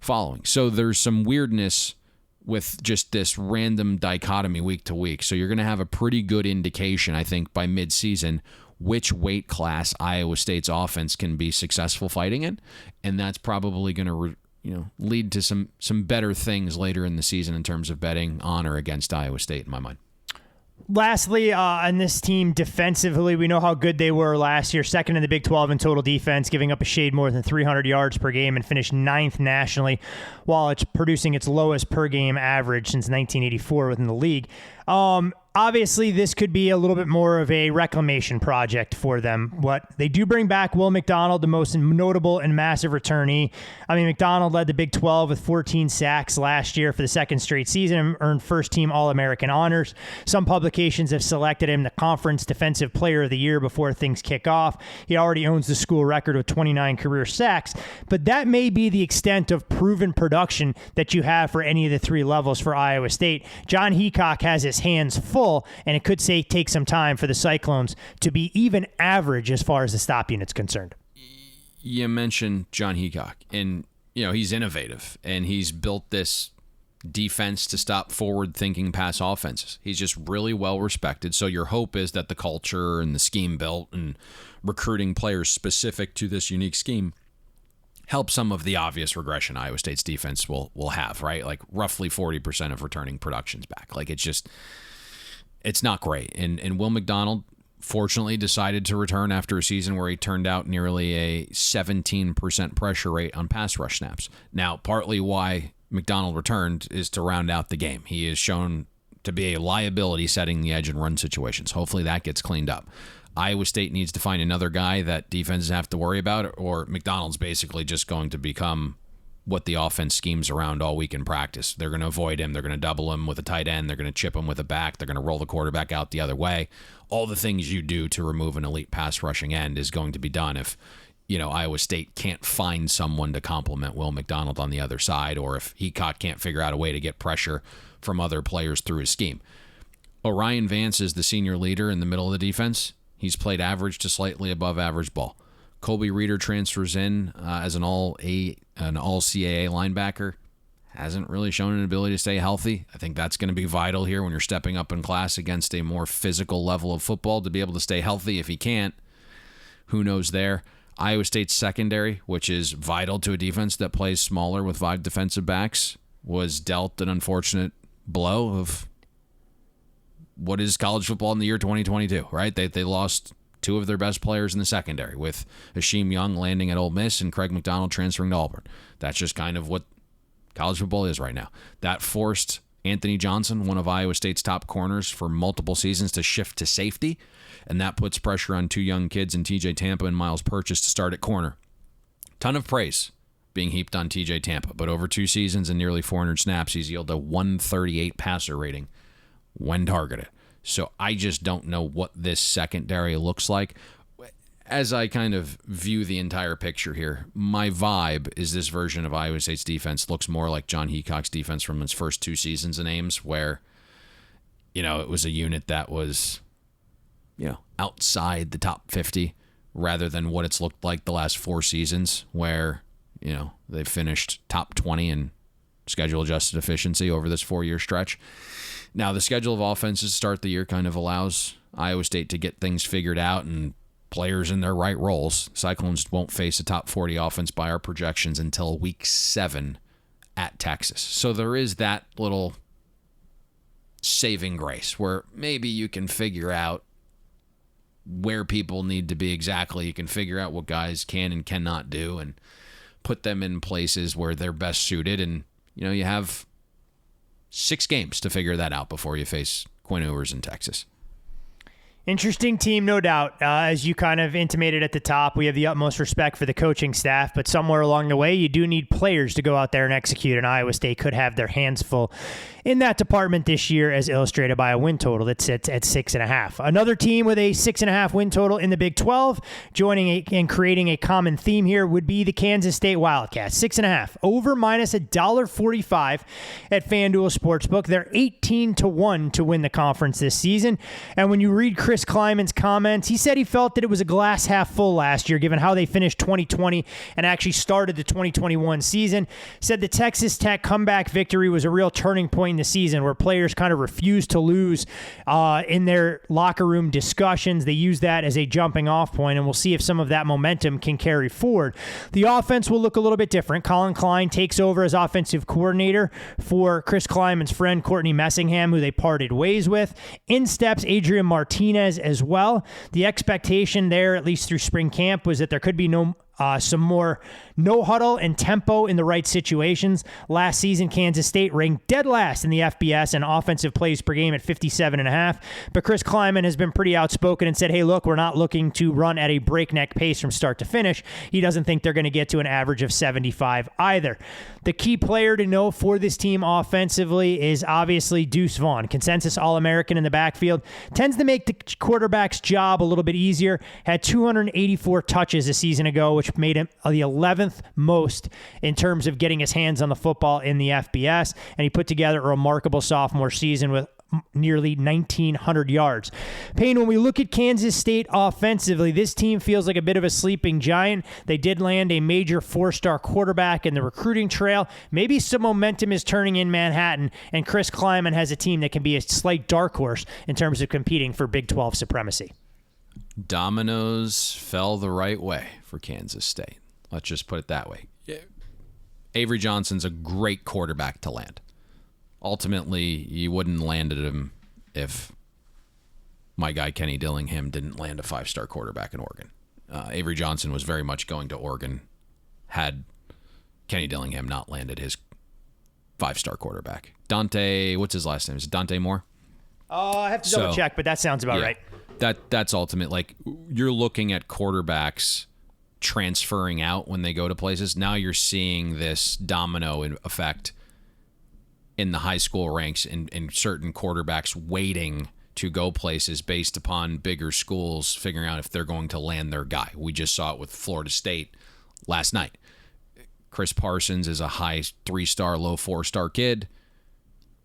following. So there's some weirdness with just this random dichotomy week to week. So you're going to have a pretty good indication, I think, by midseason, which weight class Iowa State's offense can be successful fighting in, and that's probably going to lead to some better things later in the season in terms of betting on or against Iowa State, in my mind. Lastly, on this team defensively, we know how good they were last year. Second in the Big 12 in total defense, giving up a shade more than 300 yards per game and finished 9th nationally, while it's producing its lowest per game average since 1984 within the league. obviously this could be a little bit more of a reclamation project for them. What they do bring back Will McDonald, the most notable and massive returnee. I mean, McDonald led the Big 12 with 14 sacks last year for the second straight season and earned first-team All-American honors. Some publications have selected him the Conference Defensive Player of the Year before things kick off. He already owns the school record with 29 career sacks, but that may be the extent of proven production that you have for any of the three levels for Iowa State. John Heacock has his hands full, and it could take some time for the Cyclones to be even average as far as the stop unit's concerned. You mentioned John Heacock, and he's innovative, and he's built this defense to stop forward-thinking pass offenses. He's just really well respected. So your hope is that the culture and the scheme built and recruiting players specific to this unique scheme help some of the obvious regression Iowa State's defense will have, right? Like roughly 40% of returning production's back. Like it's not great. And Will McDonald fortunately decided to return after a season where he turned out nearly a 17% pressure rate on pass rush snaps. Now, partly why McDonald returned is to round out the game. He is shown to be a liability setting the edge and run situations. Hopefully that gets cleaned up. Iowa State needs to find another guy that defenses have to worry about, or McDonald's basically just going to become what the offense schemes around all week in practice. They're going to avoid him. They're going to double him with a tight end. They're going to chip him with a back. They're going to roll the quarterback out the other way. All the things you do to remove an elite pass rushing end is going to be done if Iowa State can't find someone to complement Will McDonald on the other side, or if Heacock can't figure out a way to get pressure from other players through his scheme. Orion Vance is the senior leader in the middle of the defense. He's played average to slightly above average ball. Colby Reeder transfers in as an all-CAA linebacker. Hasn't really shown an ability to stay healthy. I think that's going to be vital here when you're stepping up in class against a more physical level of football to be able to stay healthy. If he can't, who knows there. Iowa State's secondary, which is vital to a defense that plays smaller with 5 defensive backs, was dealt an unfortunate blow of what is college football in the year 2022, right? They lost 2 of their best players in the secondary, with Hasheem Young landing at Ole Miss and Craig McDonald transferring to Auburn. That's just kind of what college football is right now. That forced Anthony Johnson, one of Iowa State's top corners for multiple seasons, to shift to safety, and that puts pressure on 2 young kids in TJ Tampa and Miles Purchase to start at corner. Ton of praise being heaped on TJ Tampa, but over 2 seasons and nearly 400 snaps, he's yielded a 138 passer rating when targeted. So I just don't know what this secondary looks like. As I kind of view the entire picture here, my vibe is this version of Iowa State's defense looks more like John Heacock's defense from his first 2 seasons in Ames, where, it was a unit that was, outside the top 50 rather than what it's looked like the last 4 seasons where, they've finished top 20 in schedule adjusted efficiency over this 4-year stretch. Now, the schedule of offenses to start the year kind of allows Iowa State to get things figured out and players in their right roles. Cyclones won't face a top 40 offense by our projections until week 7 at Texas. So there is that little saving grace where maybe you can figure out where people need to be exactly. You can figure out what guys can and cannot do and put them in places where they're best suited. And, you have 6 games to figure that out before you face Quinn Ewers in Texas. Interesting team, no doubt. As you kind of intimated at the top, we have the utmost respect for the coaching staff, but somewhere along the way, you do need players to go out there and execute, and Iowa State could have their hands full in that department this year, as illustrated by a win total that sits at 6.5. Another team with a 6.5 win total in the Big 12, joining and creating a common theme here, would be the Kansas State Wildcats. 6.5, over minus $1.45 at FanDuel Sportsbook. They're 18-1 to win the conference this season, and when you read Chris Kleiman's comments, he said he felt that it was a glass half full last year, given how they finished 2020 and actually started the 2021 season. Said the Texas Tech comeback victory was a real turning point in the season where players kind of refused to lose in their locker room discussions. They use that as a jumping off point, and we'll see if some of that momentum can carry forward. The offense will look a little bit different. Colin Klein takes over as offensive coordinator for Chris Kleiman's friend Courtney Messingham, who they parted ways with. In steps Adrian Martinez as well. The expectation there, at least through spring camp, was that there could be no some more no huddle and tempo in the right situations. Last season, Kansas State ranked dead last in the FBS and offensive plays per game at 57.5. But Chris Kleiman has been pretty outspoken and said, hey, look, we're not looking to run at a breakneck pace from start to finish. He doesn't think they're going to get to an average of 75 either. The key player to know for this team offensively is obviously Deuce Vaughn, consensus All-American in the backfield. Tends to make the quarterback's job a little bit easier. Had 284 touches a season ago, which made him the 11th most in terms of getting his hands on the football in the FBS. And he put together a remarkable sophomore season with nearly 1,900 yards. Payne, when we look at Kansas State offensively, this team feels like a bit of a sleeping giant. They did land a major 4-star quarterback in the recruiting trail. Maybe some momentum is turning in Manhattan, and Chris Kleiman has a team that can be a slight dark horse in terms of competing for Big 12 supremacy. Dominoes fell the right way for Kansas State. Let's just put it that way. Avery Johnson's a great quarterback to land. Ultimately, you wouldn't landed him if my guy Kenny Dillingham didn't land a 5-star quarterback in Oregon. Avery Johnson was very much going to Oregon had Kenny Dillingham not landed his 5-star quarterback. Dante, what's his last name? Is it Dante Moore? I have to double check, but that sounds about right. That's ultimate. Like, you're looking at quarterbacks transferring out when they go to places. Now you're seeing this domino effect in the high school ranks and certain quarterbacks waiting to go places based upon bigger schools figuring out if they're going to land their guy. We just saw it with Florida State last night. Chris Parsons is a high 3-star, low 4-star kid.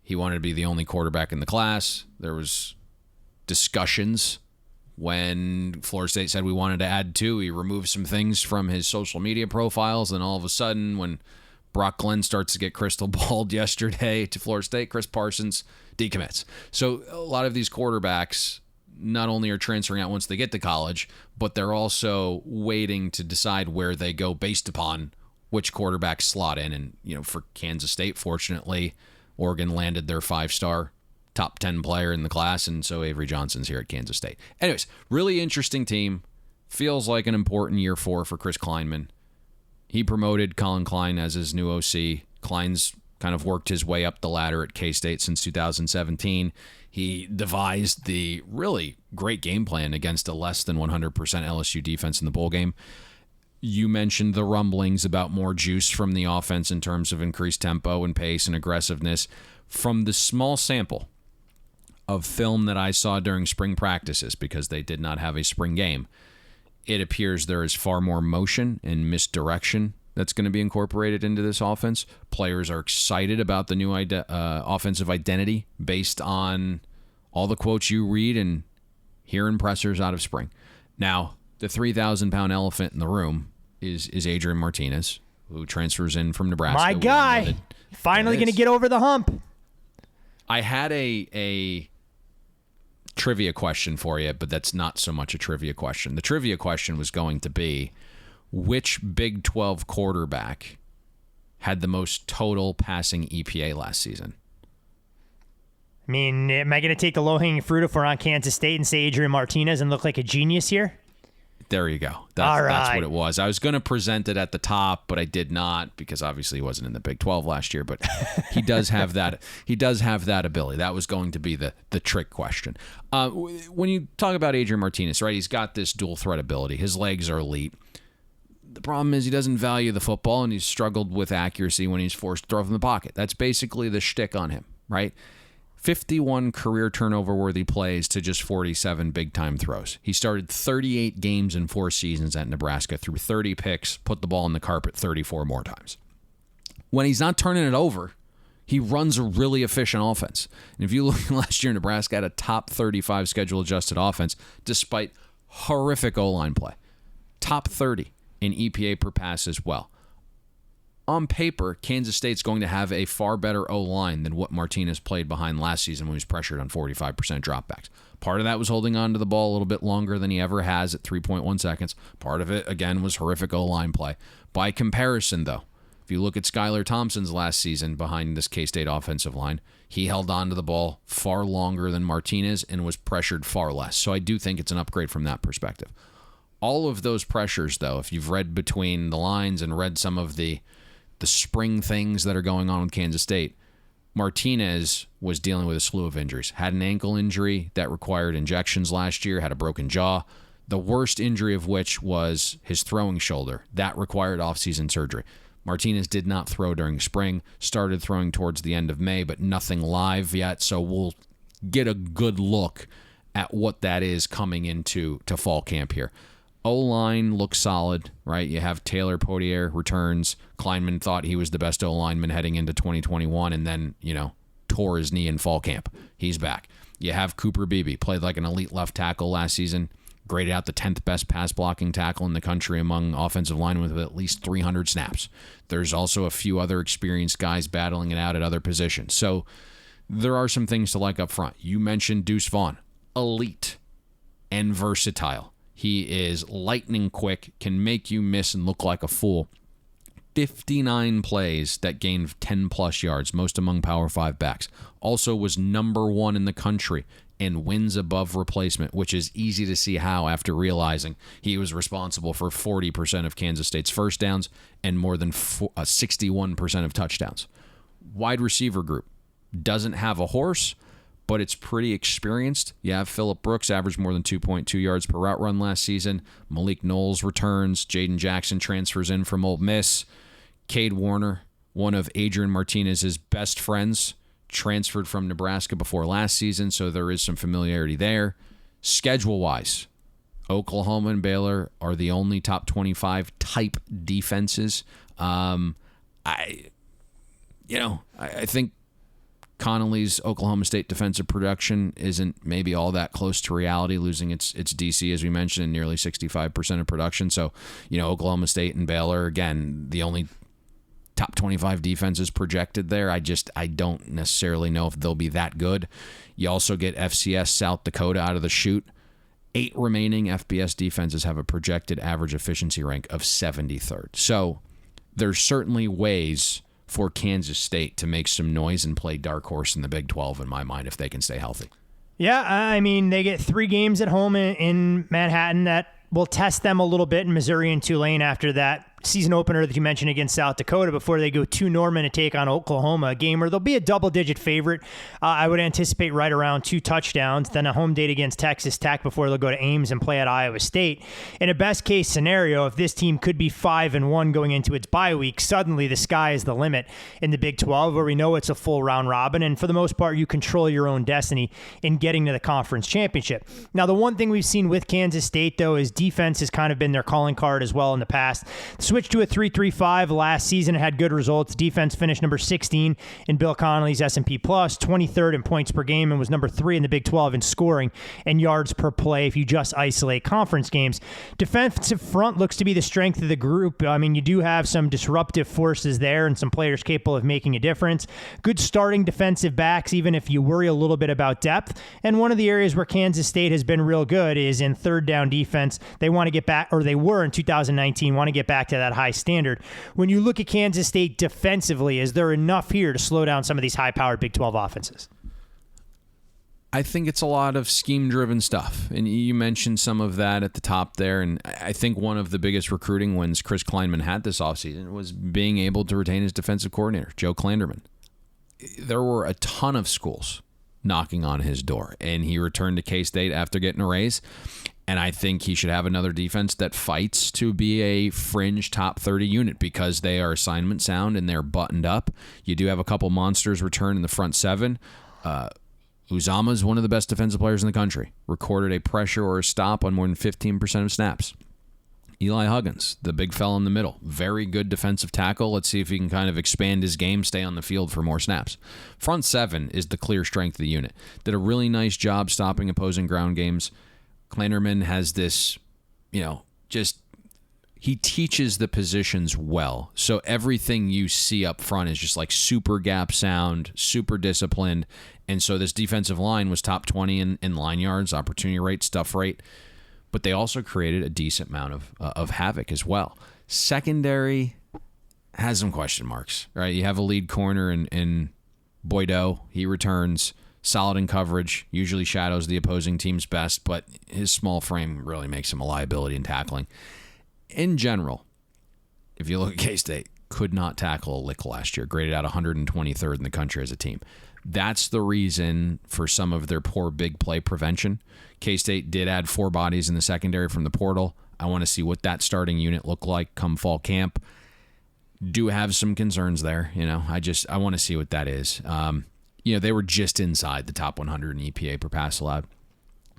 He wanted to be the only quarterback in the class. There was discussions when Florida State said we wanted to add 2. He removed some things from his social media profiles, and all of a sudden when Brock Glenn starts to get crystal balled yesterday to Florida State, Chris Parsons decommits. So a lot of these quarterbacks not only are transferring out once they get to college, but they're also waiting to decide where they go based upon which quarterback slot in. And, for Kansas State, fortunately, Oregon landed their 5-star top 10 player in the class, and so Avery Johnson's here at Kansas State. Anyways, really interesting team. Feels like an important year for Chris Kleiman. He promoted Colin Klein as his new OC. Klein's kind of worked his way up the ladder at K-State since 2017. He devised the really great game plan against a less than 100% LSU defense in the bowl game. You mentioned the rumblings about more juice from the offense in terms of increased tempo and pace and aggressiveness. From the small sample of film that I saw during spring practices, because they did not have a spring game, it appears there is far more motion and misdirection that's going to be incorporated into this offense. Players are excited about the new offensive identity based on all the quotes you read and hear in pressers out of spring. Now, the 3,000-pound elephant in the room is Adrian Martinez, who transfers in from Nebraska. My guy, finally going to get over the hump. I had a trivia question for you, but that's not so much a trivia question. The trivia question was going to be, which Big 12 quarterback had the most total passing EPA last season? I mean, am I going to take the low-hanging fruit if we're on Kansas State and say Adrian Martinez and look like a genius here? There you go. That's what it was. I was going to present it at the top, but I did not, because obviously he wasn't in the Big 12 last year, but he does have that. He does have that ability. That was going to be the trick question. When you talk about Adrian Martinez, right, he's got this dual threat ability. His legs are elite. The problem is he doesn't value the football, and he's struggled with accuracy when he's forced to throw from the pocket. That's basically the shtick on him, right? 51 career turnover-worthy plays to just 47 big-time throws. He started 38 games in 4 seasons at Nebraska, threw 30 picks, put the ball on the carpet 34 more times. When he's not turning it over, he runs a really efficient offense. And if you look last year, Nebraska had a top 35 schedule-adjusted offense despite horrific O-line play. Top 30 in EPA per pass as well. On paper, Kansas State's going to have a far better O-line than what Martinez played behind last season when he was pressured on 45% dropbacks. Part of that was holding on to the ball a little bit longer than he ever has at 3.1 seconds. Part of it, again, was horrific O-line play. By comparison, though, if you look at Skylar Thompson's last season behind this K-State offensive line, he held on to the ball far longer than Martinez and was pressured far less. So I do think it's an upgrade from that perspective. All of those pressures, though, if you've read between the lines and read some of the spring things that are going on with Kansas State, Martinez was dealing with a slew of injuries. Had an ankle injury that required injections last year, had a broken jaw, the worst injury of which was his throwing shoulder. That required offseason surgery. Martinez did not throw during spring, started throwing towards the end of May, but nothing live yet, so we'll get a good look at what that is coming into fall camp here. O-line looks solid, right? You have Taylor Potier returns. Kleinman thought he was the best O-lineman heading into 2021 and then, tore his knee in fall camp. He's back. You have Cooper Beebe, played like an elite left tackle last season, graded out the 10th best pass blocking tackle in the country among offensive linemen with at least 300 snaps. There's also a few other experienced guys battling it out at other positions. So there are some things to like up front. You mentioned Deuce Vaughn, elite and versatile. He is lightning quick, can make you miss and look like a fool. 59 plays that gained 10-plus yards, most among Power 5 backs. Also was number 1 in the country in wins above replacement, which is easy to see how after realizing he was responsible for 40% of Kansas State's first downs and more than 61% of touchdowns. Wide receiver group doesn't have a horse, but it's pretty experienced. You have Phillip Brooks, averaged more than 2.2 yards per route run last season. Malik Knowles returns. Jaden Jackson transfers in from Ole Miss. Cade Warner, one of Adrian Martinez's best friends, transferred from Nebraska before last season, so there is some familiarity there. Schedule-wise, Oklahoma and Baylor are the only top 25 type defenses. I think Connolly's Oklahoma State defensive production isn't maybe all that close to reality, losing its DC, as we mentioned, in nearly 65% of production. So, Oklahoma State and Baylor, again, the only top 25 defenses projected there. I don't necessarily know if they'll be that good. You also get FCS South Dakota out of the chute. 8 remaining FBS defenses have a projected average efficiency rank of 73rd. So there's certainly ways for Kansas State to make some noise and play dark horse in the Big 12, in my mind, if they can stay healthy. Yeah, I mean, they get 3 games at home in Manhattan that will test them a little bit in Missouri and Tulane after that season opener that you mentioned against South Dakota before they go to Norman to take on Oklahoma, a game where they'll be a double-digit favorite. I would anticipate right around 2 touchdowns, then a home date against Texas Tech before they'll go to Ames and play at Iowa State. In a best-case scenario, if this team could be 5-1 going into its bye week, suddenly the sky is the limit in the Big 12, where we know it's a full round robin, and for the most part, you control your own destiny in getting to the conference championship. Now, the one thing we've seen with Kansas State, though, is defense has kind of been their calling card as well in the past. Switched to a 3-3-5 last season. It had good results. Defense finished number 16 in Bill Connolly's S&P Plus, 23rd in points per game, and was number 3 in the Big 12 in scoring and yards per play if you just isolate conference games. Defensive front looks to be the strength of the group. I mean, you do have some disruptive forces there and some players capable of making a difference. Good starting defensive backs, even if you worry a little bit about depth. And one of the areas where Kansas State has been real good is in third down defense. They want to get back, or they were in 2019, want to get back to that high standard. When you look at Kansas State defensively, is there enough here to slow down some of these high-powered Big 12 offenses? I think it's a lot of scheme-driven stuff, and you mentioned some of that at the top there, and I think one of the biggest recruiting wins Chris Kleinman had this offseason was being able to retain his defensive coordinator, Joe Klanderman. There were a ton of schools knocking on his door, and he returned to K-State after getting a raise. And I think he should have another defense that fights to be a fringe top 30 unit because they are assignment sound and they're buttoned up. You do have a couple monsters return in the front 7. Uzama is one of the best defensive players in the country. Recorded a pressure or a stop on more than 15% of snaps. Eli Huggins, the big fella in the middle. Very good defensive tackle. Let's see if he can kind of expand his game, stay on the field for more snaps. Front 7 is the clear strength of the unit. Did a really nice job stopping opposing ground games. Klanderman has this, he teaches the positions well. So everything you see up front is just like super gap sound, super disciplined. And so this defensive line was top 20 in line yards, opportunity rate, stuff rate. But they also created a decent amount of havoc as well. Secondary has some question marks, right? You have a lead corner in Boydo. He returns. solid in coverage, usually shadows the opposing team's best, but his small frame really makes him a liability in tackling. In general, if you look at K-State, could not tackle a lick last year, graded out 123rd in the country as a team. That's the reason for some of their poor big play prevention. K-State did add 4 bodies in the secondary from the portal. I want to see what that starting unit looked like come fall camp. Do have some concerns there. I want to see what that is. They were just inside the top 100 in EPA per pass allowed.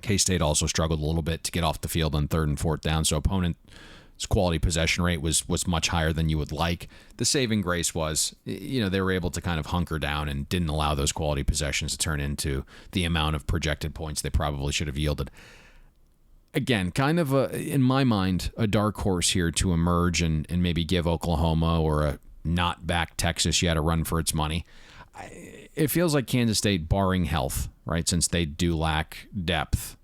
K-State also struggled a little bit to get off the field on 3rd and 4th down, so opponent's quality possession rate was much higher than you would like. The saving grace was, they were able to kind of hunker down and didn't allow those quality possessions to turn into the amount of projected points they probably should have yielded. Again, kind of in my mind, a dark horse here to emerge and maybe give Oklahoma or a not back Texas yet a run for its money. It feels like Kansas State, barring health, right, since they do lack depth,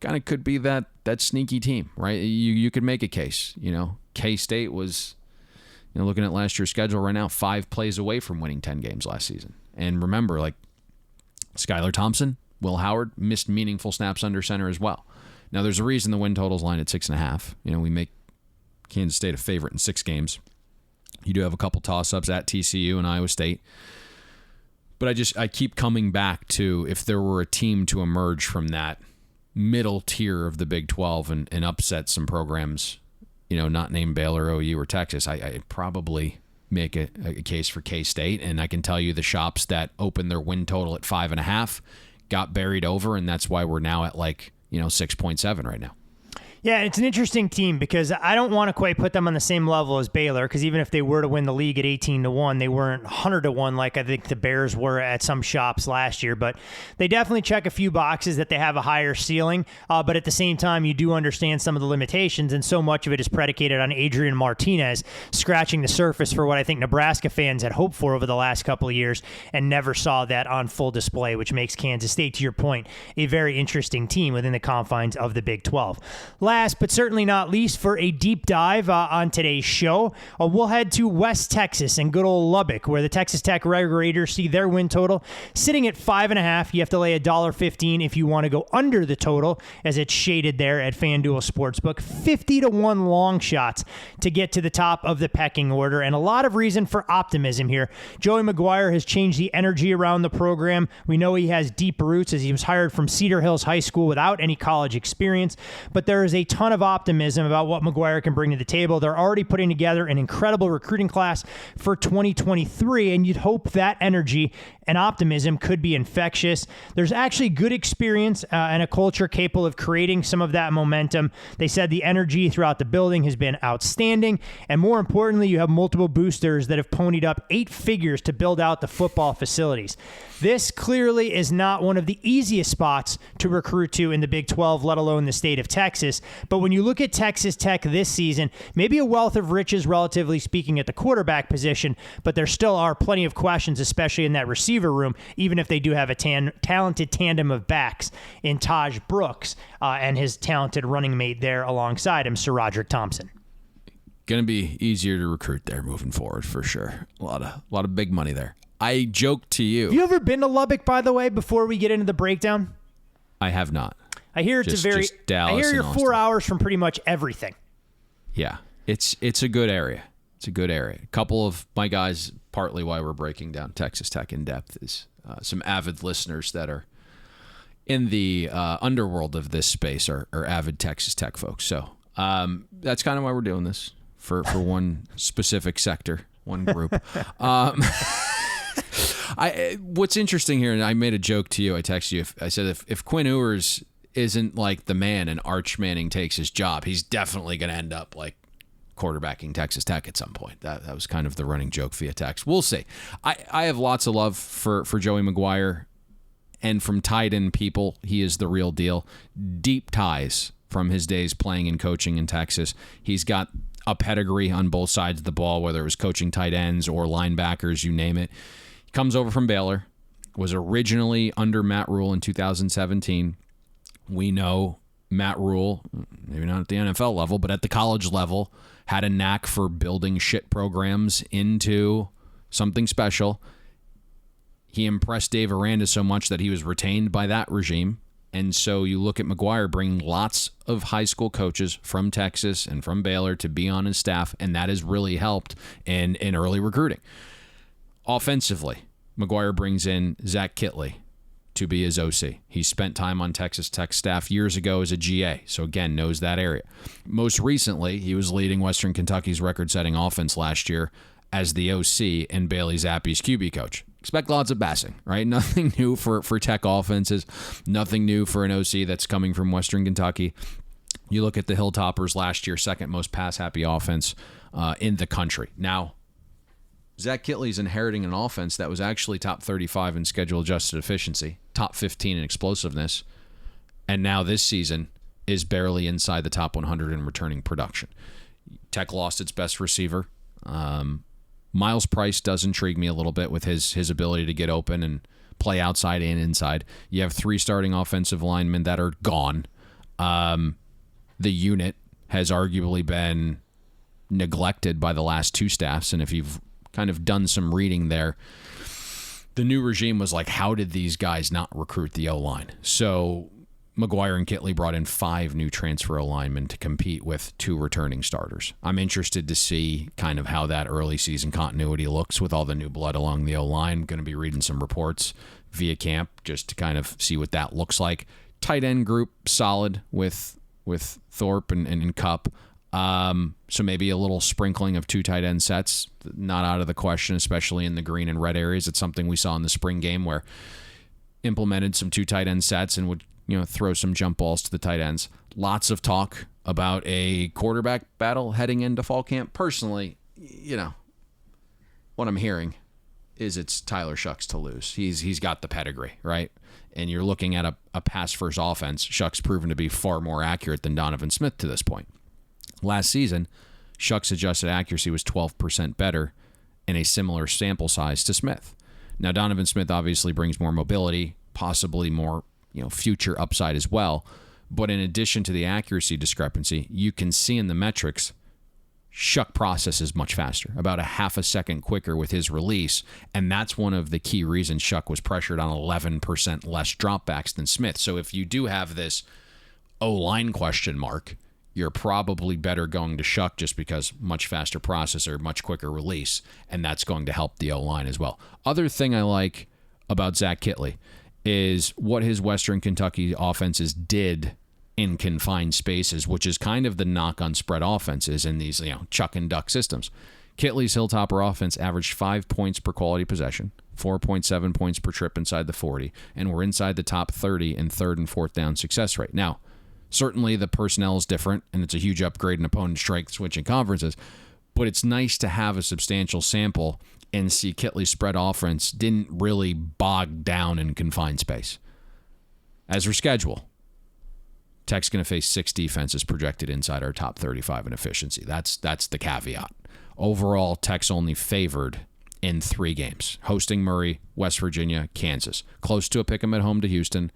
kind of could be that sneaky team, right? You could make a case. K-State was, looking at last year's schedule right now, 5 plays away from winning 10 games last season. And remember, like Skylar Thompson, Will Howard missed meaningful snaps under center as well. Now, there's a reason the win total's lined at 6.5. We make Kansas State a favorite in 6 games. You do have a couple toss-ups at TCU and Iowa State. But I keep coming back to, if there were a team to emerge from that middle tier of the Big 12 and upset some programs, not named Baylor, OU, or Texas, I'd probably make a case for K-State. And I can tell you the shops that opened their win total at 5.5 got buried over, and that's why we're now at 6.7 right now. Yeah, it's an interesting team because I don't want to quite put them on the same level as Baylor, because even if they were to win the league at 18-1, they weren't 100-1 like I think the Bears were at some shops last year. But they definitely check a few boxes that they have a higher ceiling. But at the same time, you do understand some of the limitations, and so much of it is predicated on Adrian Martinez scratching the surface for what I think Nebraska fans had hoped for over the last couple of years and never saw that on full display, which makes Kansas State, to your point, a very interesting team within the confines of the Big 12. Last but certainly not least, for a deep dive on today's show, we'll head to West Texas and good old Lubbock, where the Texas Tech Red Raiders see their win total sitting at 5.5. You have to lay $1.15 if you want to go under the total, as it's shaded there at FanDuel Sportsbook. 50-1 long shots to get to the top of the pecking order, and a lot of reason for optimism here. Joey McGuire has changed the energy around the program. We know he has deep roots, as he was hired from Cedar Hills High School without any college experience, but there is a ton of optimism about what McGuire can bring to the table. They're already putting together an incredible recruiting class for 2023, and you'd hope that energy and optimism could be infectious. There's actually good experience and a culture capable of creating some of that momentum. They said the energy throughout the building has been outstanding, and more importantly, you have multiple boosters that have ponied up 8 figures to build out the football facilities. This clearly is not one of the easiest spots to recruit to in the Big 12, let alone the state of Texas. But when you look at Texas Tech this season, maybe a wealth of riches, relatively speaking, at the quarterback position, but there still are plenty of questions, especially in that receiver room, even if they do have a talented tandem of backs in Taj Brooks and his talented running mate there alongside him, Sir Roderick Thompson. Going to be easier to recruit there moving forward for sure. A lot of big money there. I joked to you. Have you ever been to Lubbock, by the way, before we get into the breakdown? I have not. I hear it's I hear you're 4 hours from pretty much everything. Yeah, it's a good area. It's a good area. A couple of my guys, partly why we're breaking down Texas Tech in depth, is some avid listeners that are in the underworld of this space are avid Texas Tech folks. So that's kind of why we're doing this, for one specific sector, one group. What's interesting here, and I made a joke to you, I texted you, I said if Quinn Ewers isn't like the man and Arch Manning takes his job, he's definitely going to end up like quarterbacking Texas Tech at some point. That was kind of the running joke via text. We'll see. I have lots of love for Joey McGuire, and from tied-in people, he is the real deal. Deep ties from his days playing and coaching in Texas. He's got a pedigree on both sides of the ball, whether it was coaching tight ends or linebackers, you name it. He comes over from Baylor, was originally under Matt Rule in 2017. We know Matt Rule, maybe not at the NFL level, but at the college level, had a knack for building shit programs into something special. He impressed Dave Aranda so much that he was retained by that regime. And so you look at McGuire bringing lots of high school coaches from Texas and from Baylor to be on his staff, and that has really helped in early recruiting. Offensively, McGuire brings in Zach Kittley to be his OC. He spent time on Texas Tech staff years ago as a GA, so again, knows that area. Most recently, he was leading Western Kentucky's record-setting offense last year as the OC and Bailey Zappi's QB coach. Expect lots of passing, right? Nothing new for Tech offenses. Nothing new for an OC that's coming from Western Kentucky. You look at the Hilltoppers last year, second most pass-happy offense in the country. Now, Zach Kittley's inheriting an offense that was actually top 35 in schedule-adjusted efficiency, top 15 in explosiveness, and now this season is barely inside the top 100 in returning production. Tech lost its best receiver. Miles Price does intrigue me a little bit with his ability to get open and play outside and inside. You have 3 starting offensive linemen that are gone. The unit has arguably been neglected by the last 2 staffs, and if you've kind of done some reading there, the new regime was like, how did these guys not recruit the O-line? So McGuire and Kittley brought in 5 new transfer O-linemen to compete with 2 returning starters. I'm interested to see kind of how that early season continuity looks with all the new blood along the O-line. I'm going to be reading some reports via camp just to kind of see what that looks like. Tight end group, solid with Thorpe and Cup. So maybe a little sprinkling of 2 tight end sets, not out of the question, especially in the green and red areas. It's something we saw in the spring game where implemented some 2 tight end sets and would throw some jump balls to the tight ends. Lots of talk about a quarterback battle heading into fall camp. Personally, what I'm hearing is it's Tyler Shucks to lose. He's got the pedigree, right? And you're looking at a pass-first offense. Shucks proven to be far more accurate than Donovan Smith to this point. Last season, Shucks' adjusted accuracy was 12% better in a similar sample size to Smith. Now, Donovan Smith obviously brings more mobility, possibly more future upside as well. But in addition to the accuracy discrepancy, you can see in the metrics, Shuck processes much faster, about a half a second quicker with his release. And that's one of the key reasons Shuck was pressured on 11% less dropbacks than Smith. So if you do have this O-line question mark, you're probably better going to Shuck just because much faster processor, much quicker release, and that's going to help the O-line as well. Other thing I like about Zach Kittley is what his Western Kentucky offenses did in confined spaces, which is kind of the knock on spread offenses in these chuck and duck systems. Kittley's Hilltopper offense averaged 5 points per quality possession, 4.7 points per trip inside the 40, and we're inside the top 30 in 3rd and 4th down success rate. Now, certainly the personnel is different, and it's a huge upgrade in opponent strength switching conferences, but it's nice to have a substantial sample and see Kittley's spread offense didn't really bog down in confined space. As for schedule, Tech's going to face 6 defenses projected inside our top 35 in efficiency. That's the caveat. Overall, Tech's only favored in 3 games, hosting Murray, West Virginia, Kansas. Close to a pick 'em at home to Houston.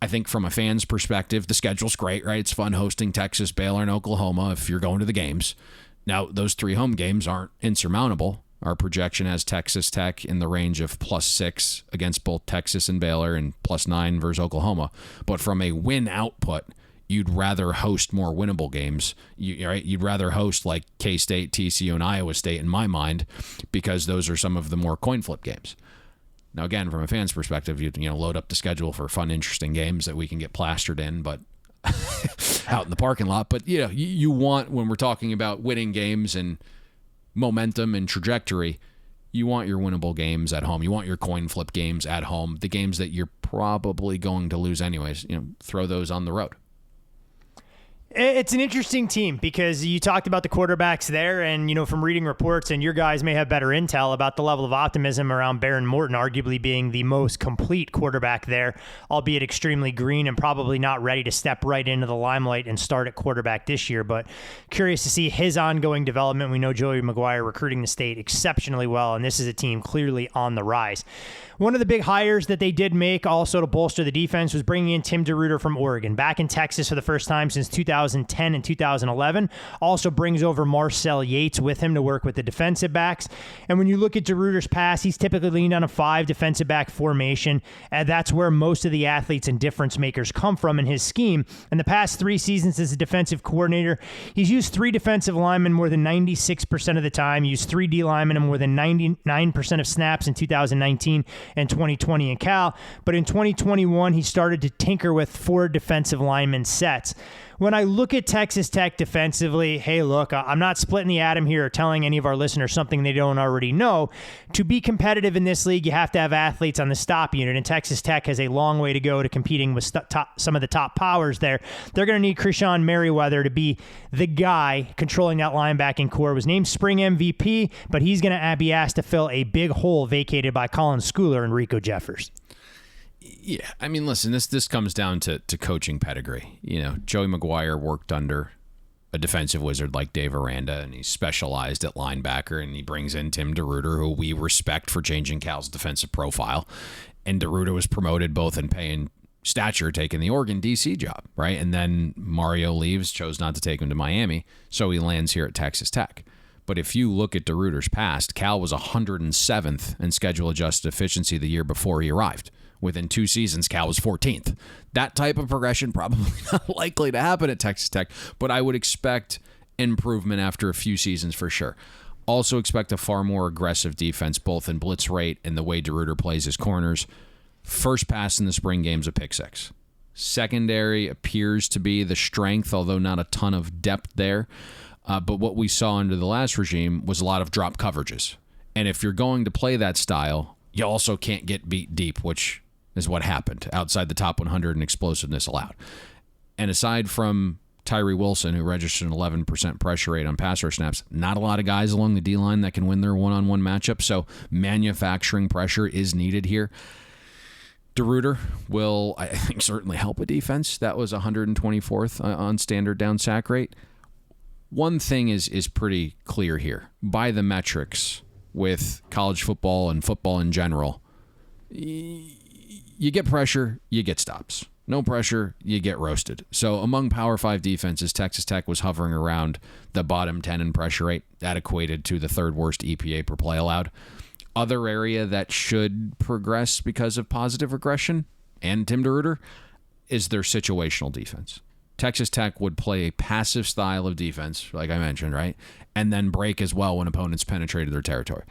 I think from a fan's perspective, the schedule's great, right? It's fun hosting Texas, Baylor, and Oklahoma if you're going to the games. Now, those 3 home games aren't insurmountable. Our projection has Texas Tech in the range of +6 against both Texas and Baylor and +9 versus Oklahoma. But from a win output, you'd rather host more winnable games. You'd rather host like K-State, TCU, and Iowa State in my mind because those are some of the more coin flip games. Now, again, from a fan's perspective, you load up the schedule for fun, interesting games that we can get plastered in, but out in the parking lot. But you want, when we're talking about winning games and momentum and trajectory, you want your winnable games at home. You want your coin flip games at home. The games that you're probably going to lose anyways, throw those on the road. It's an interesting team because you talked about the quarterbacks there and, from reading reports, and your guys may have better intel about the level of optimism around Baron Morton, arguably being the most complete quarterback there, albeit extremely green and probably not ready to step right into the limelight and start at quarterback this year. But curious to see his ongoing development. We know Joey McGuire recruiting the state exceptionally well, and this is a team clearly on the rise. One of the big hires that they did make also to bolster the defense was bringing in Tim DeRuyter from Oregon, back in Texas for the first time since 2000. 2010 and 2011. Also brings over Marcel Yates with him to work with the defensive backs. And when you look at DeRuyter's past, he's typically leaned on a 5 defensive back formation. That's where most of the athletes and difference makers come from in his scheme. In the past 3 seasons as a defensive coordinator, he's used 3 defensive linemen more than 96% of the time. He used 3 D linemen in more than 99% of snaps in 2019 and 2020 in Cal. But in 2021, he started to tinker with 4 defensive lineman sets. When I look at Texas Tech defensively, hey, look, I'm not splitting the atom here or telling any of our listeners something they don't already know. To be competitive in this league, you have to have athletes on the stop unit, and Texas Tech has a long way to go to competing with some of the top powers there. They're going to need Krishan Merriweather to be the guy controlling that linebacking core. Was named Spring MVP, but he's going to be asked to fill a big hole vacated by Colin Schooler and Rico Jeffers. Yeah, I mean, listen, this comes down to coaching pedigree. You know, Joey McGuire worked under a defensive wizard like Dave Aranda, and he's specialized at linebacker, and he brings in Tim DeRuyter, who we respect for changing Cal's defensive profile. And DeRuyter was promoted both in pay and stature, taking the Oregon DC job, right? And then Mario leaves, chose not to take him to Miami, so he lands here at Texas Tech. But if you look at DeRuyter's past, Cal was 107th in schedule-adjusted efficiency the year before he arrived. Within 2 seasons, Cal was 14th. That type of progression probably not likely to happen at Texas Tech, but I would expect improvement after a few seasons for sure. Also expect a far more aggressive defense, both in blitz rate and the way DeRuyter plays his corners. First pass in the spring game's a pick 6. Secondary appears to be the strength, although not a ton of depth there. But what we saw under the last regime was a lot of drop coverages. And if you're going to play that style, you also can't get beat deep, which is what happened outside the top 100 in explosiveness allowed. And aside from Tyree Wilson, who registered an 11% pressure rate on pass rush snaps, not a lot of guys along the D-line that can win their one-on-one matchup, so manufacturing pressure is needed here. DeRuyter will, I think, certainly help a defense that was 124th on standard down sack rate. One thing is pretty clear here. By the metrics with college football and football in general, you get pressure, you get stops. No pressure, you get roasted. So among Power 5 defenses, Texas Tech was hovering around the bottom 10 in pressure rate. That equated to the 3rd worst EPA per play allowed. Other area that should progress because of positive regression and Tim DeRuyter is their situational defense. Texas Tech would play a passive style of defense, like I mentioned, right? And then break as well when opponents penetrated their territory.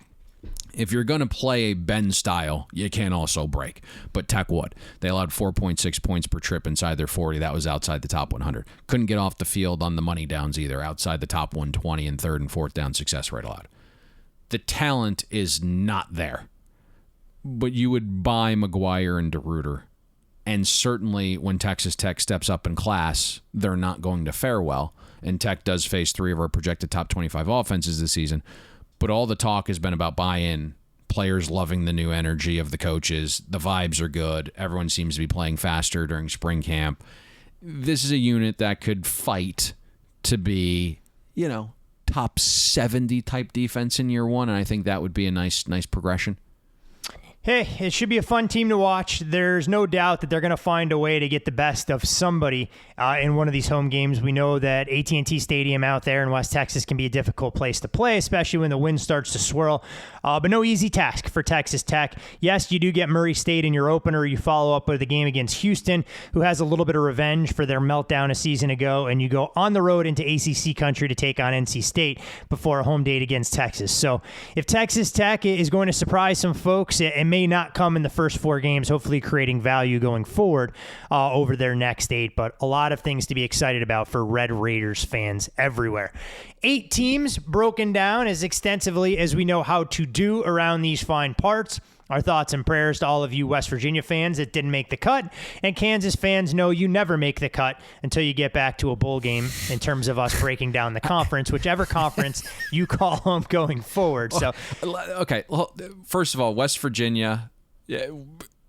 If you're going to play a bend style, you can also break. But Tech would. They allowed 4.6 points per trip inside their 40. That was outside the top 100. Couldn't get off the field on the money downs either, outside the top 120 in 3rd and 4th down success rate allowed. The talent is not there. But you would buy McGuire and DeRuyter. And certainly when Texas Tech steps up in class, they're not going to fare well. And Tech does face 3 of our projected top 25 offenses this season. But all the talk has been about buy-in, players loving the new energy of the coaches. The vibes are good. Everyone seems to be playing faster during spring camp. This is a unit that could fight to be, top 70 type defense in year 1, and I think that would be a nice progression. Hey, it should be a fun team to watch. There's no doubt that they're going to find a way to get the best of somebody in one of these home games. We know that AT&T Stadium out there in West Texas can be a difficult place to play, especially when the wind starts to swirl. But no easy task for Texas Tech. Yes, you do get Murray State in your opener. You follow up with a game against Houston, who has a little bit of revenge for their meltdown a season ago, and you go on the road into ACC country to take on NC State before a home date against Texas. So if Texas Tech is going to surprise some folks, it may not come in the first 4 games, hopefully creating value going forward over their next 8. But a lot of things to be excited about for Red Raiders fans everywhere. 8 teams broken down as extensively as we know how to do around these fine parts. Our thoughts and prayers to all of you West Virginia fans that didn't make the cut, and Kansas fans know you never make the cut until you get back to a bowl game in terms of us breaking down the conference, whichever conference you call home going forward. So, okay, well, first of all, West Virginia,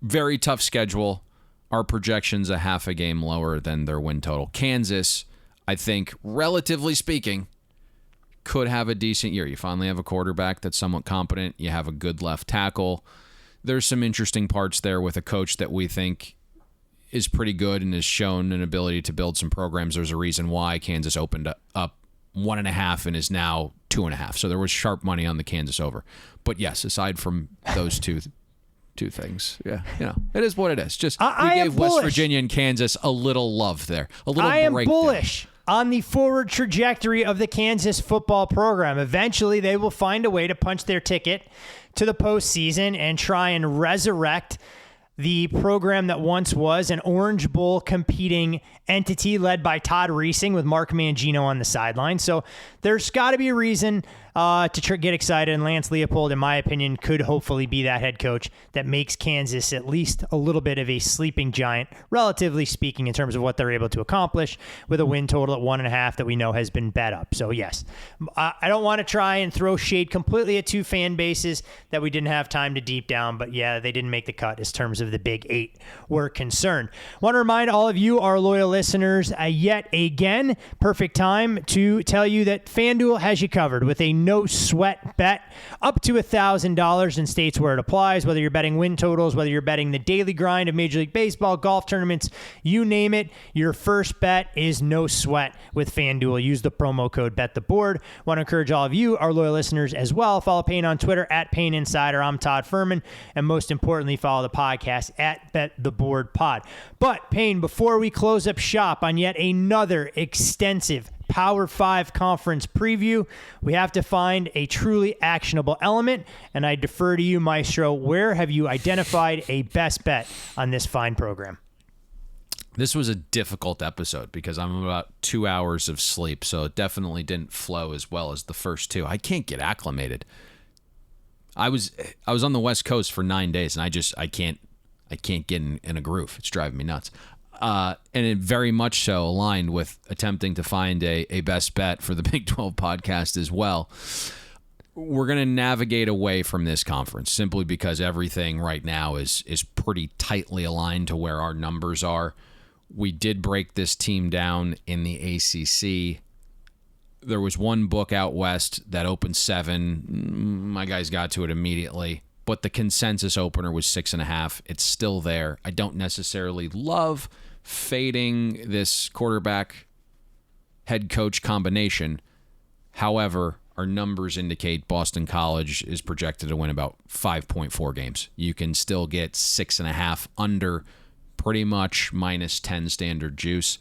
very tough schedule. Our projection's a half a game lower than their win total. Kansas, I think, relatively speaking, could have a decent year. You finally have a quarterback that's somewhat competent. You have a good left tackle. There's some interesting parts there with a coach that we think is pretty good and has shown an ability to build some programs. There's a reason why Kansas opened up 1.5 and is now 2.5. So there was sharp money on the Kansas over. But yes, aside from those two things, yeah, it is what it is. Just we gave West Virginia and Kansas a little love there, a little. I am breakdown. bullish on the forward trajectory of the Kansas football program. Eventually, they will find a way to punch their ticket to the postseason and try and resurrect the program that once was an Orange Bowl competing entity led by Todd Reesing with Mark Mangino on the sideline. So there's got to be a reason to get excited. And Lance Leopold, in my opinion, could hopefully be that head coach that makes Kansas at least a little bit of a sleeping giant, relatively speaking, in terms of what they're able to accomplish with a win total at 1.5 that we know has been bet up. So yes, I don't want to try and throw shade completely at two fan bases that we didn't have time to deep down, but yeah, they didn't make the cut as terms of the Big 8 were concerned. Want to remind all of you, our loyal listeners, yet again, perfect time to tell you that FanDuel has you covered with a no sweat bet up to $1,000 in states where it applies, whether you're betting win totals, whether you're betting the daily grind of Major League Baseball, golf tournaments, you name it, your first bet is no sweat with FanDuel. Use the promo code BetTheBoard. Want to encourage all of you, our loyal listeners, as well. Follow Payne on Twitter at Payne Insider. I'm Todd Furman. And most importantly, follow the podcast at BetTheBoardPod. But Payne, before we close up shop on yet another extensive Power 5 conference preview, we have to find a truly actionable element, and I defer to you, Maestro. Where have you identified a best bet on this fine program? This was a difficult episode because I'm about 2 hours of sleep, so it definitely didn't flow as well as the first two. I can't get acclimated. I was on the West Coast for 9 days, and I can't get in a groove. It's driving me nuts. And it very much so aligned with attempting to find a best bet for the Big 12 podcast as well. We're going to navigate away from this conference simply because everything right now is pretty tightly aligned to where our numbers are. We did break this team down in the ACC. There was one book out west that opened 7. My guys got to it immediately. But the consensus opener was 6.5. It's still there. I don't necessarily love fading this quarterback head coach combination. However, our numbers indicate Boston College is projected to win about 5.4 games. You can still get 6.5 under pretty much minus 10 standard juice.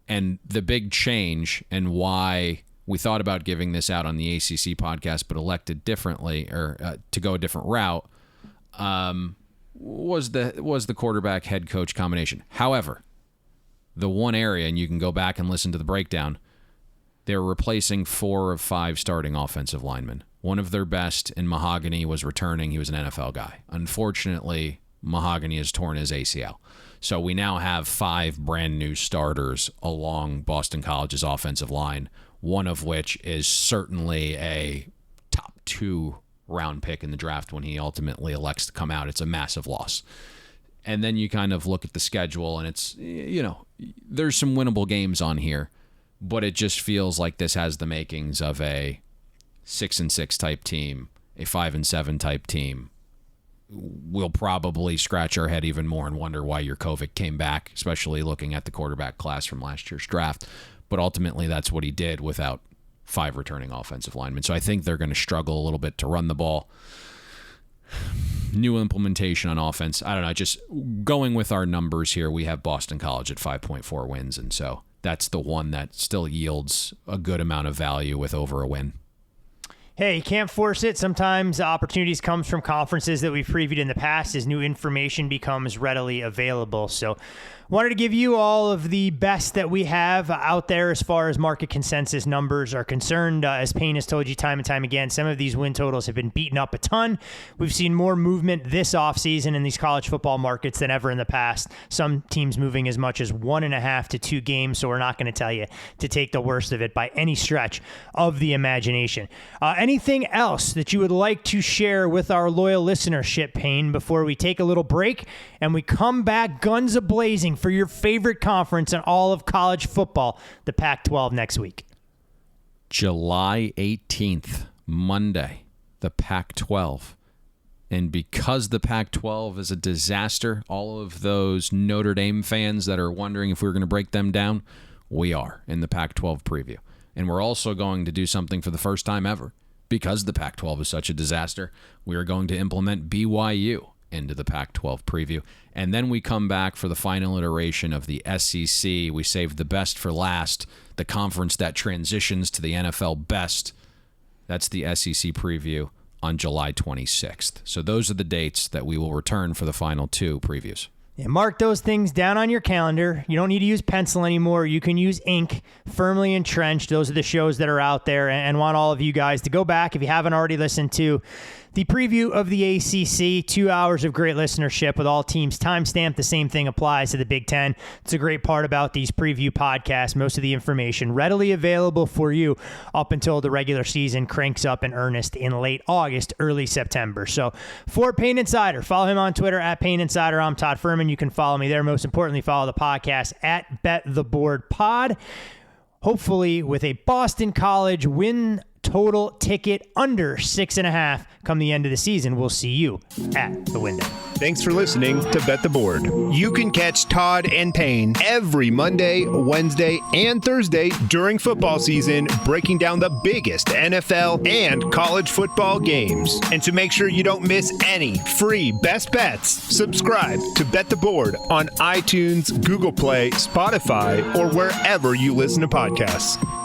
And the big change and why we thought about giving this out on the ACC podcast but elected differently or to go a different route was the quarterback head coach combination. However, the one area, and you can go back and listen to the breakdown, they're replacing 4 of 5 starting offensive linemen. One of their best in Mahogany was returning. He was an NFL guy. Unfortunately, Mahogany has torn his ACL. So we now have 5 brand new starters along Boston College's offensive line, one of which is certainly a top 2 round pick in the draft when he ultimately elects to come out. It's a massive loss. And then you kind of look at the schedule, and it's, there's some winnable games on here, but it just feels like this has the makings of a 6-6 type team, a 5-7 type team. We'll probably scratch our head even more and wonder why Jurkovec came back, especially looking at the quarterback class from last year's draft. But ultimately, that's what he did without 5 returning offensive linemen. So I think they're going to struggle a little bit to run the ball. New implementation on offense. I don't know. Just going with our numbers here, we have Boston College at 5.4 wins. And so that's the one that still yields a good amount of value with over a win. Hey, you can't force it. Sometimes opportunities comes from conferences that we've previewed in the past as new information becomes readily available. So wanted to give you all of the best that we have out there as far as market consensus numbers are concerned. As Payne has told you time and time again, some of these win totals have been beaten up a ton. We've seen more movement this offseason in these college football markets than ever in the past. Some teams moving as much as 1.5 to 2 games, so we're not going to tell you to take the worst of it by any stretch of the imagination. Anything else that you would like to share with our loyal listenership, Payne, before we take a little break and we come back guns a-blazing for your favorite conference in all of college football, the Pac-12, next week? July 18th, Monday, the Pac-12. And because the Pac-12 is a disaster, all of those Notre Dame fans that are wondering if we're going to break them down, we are in the Pac-12 preview. And we're also going to do something for the first time ever. Because the Pac-12 is such a disaster, we are going to implement BYU into the Pac-12 preview. And then we come back for the final iteration of the SEC. We saved the best for last, the conference that transitions to the NFL best. That's the SEC preview on July 26th. So those are the dates that we will return for the final 2 previews. Yeah, mark those things down on your calendar. You don't need to use pencil anymore. You can use ink, firmly entrenched. Those are the shows that are out there, and want all of you guys to go back, if you haven't already listened to the preview of the ACC, 2 hours of great listenership with all teams timestamped. The same thing applies to the Big Ten. It's a great part about these preview podcasts. Most of the information readily available for you up until the regular season cranks up in earnest in late August, early September. So for Payne Insider, follow him on Twitter at Payne Insider. I'm Todd Furman. You can follow me there. Most importantly, follow the podcast at Bet the Board Pod. Hopefully with a Boston College win total ticket under 6.5 come the end of the season. We'll see you at the window. Thanks for listening to Bet the Board. You can catch Todd and Payne every Monday, Wednesday, and Thursday during football season, breaking down the biggest NFL and college football games. And to make sure you don't miss any free best bets, subscribe to Bet the Board on iTunes, Google Play, Spotify, or wherever you listen to podcasts.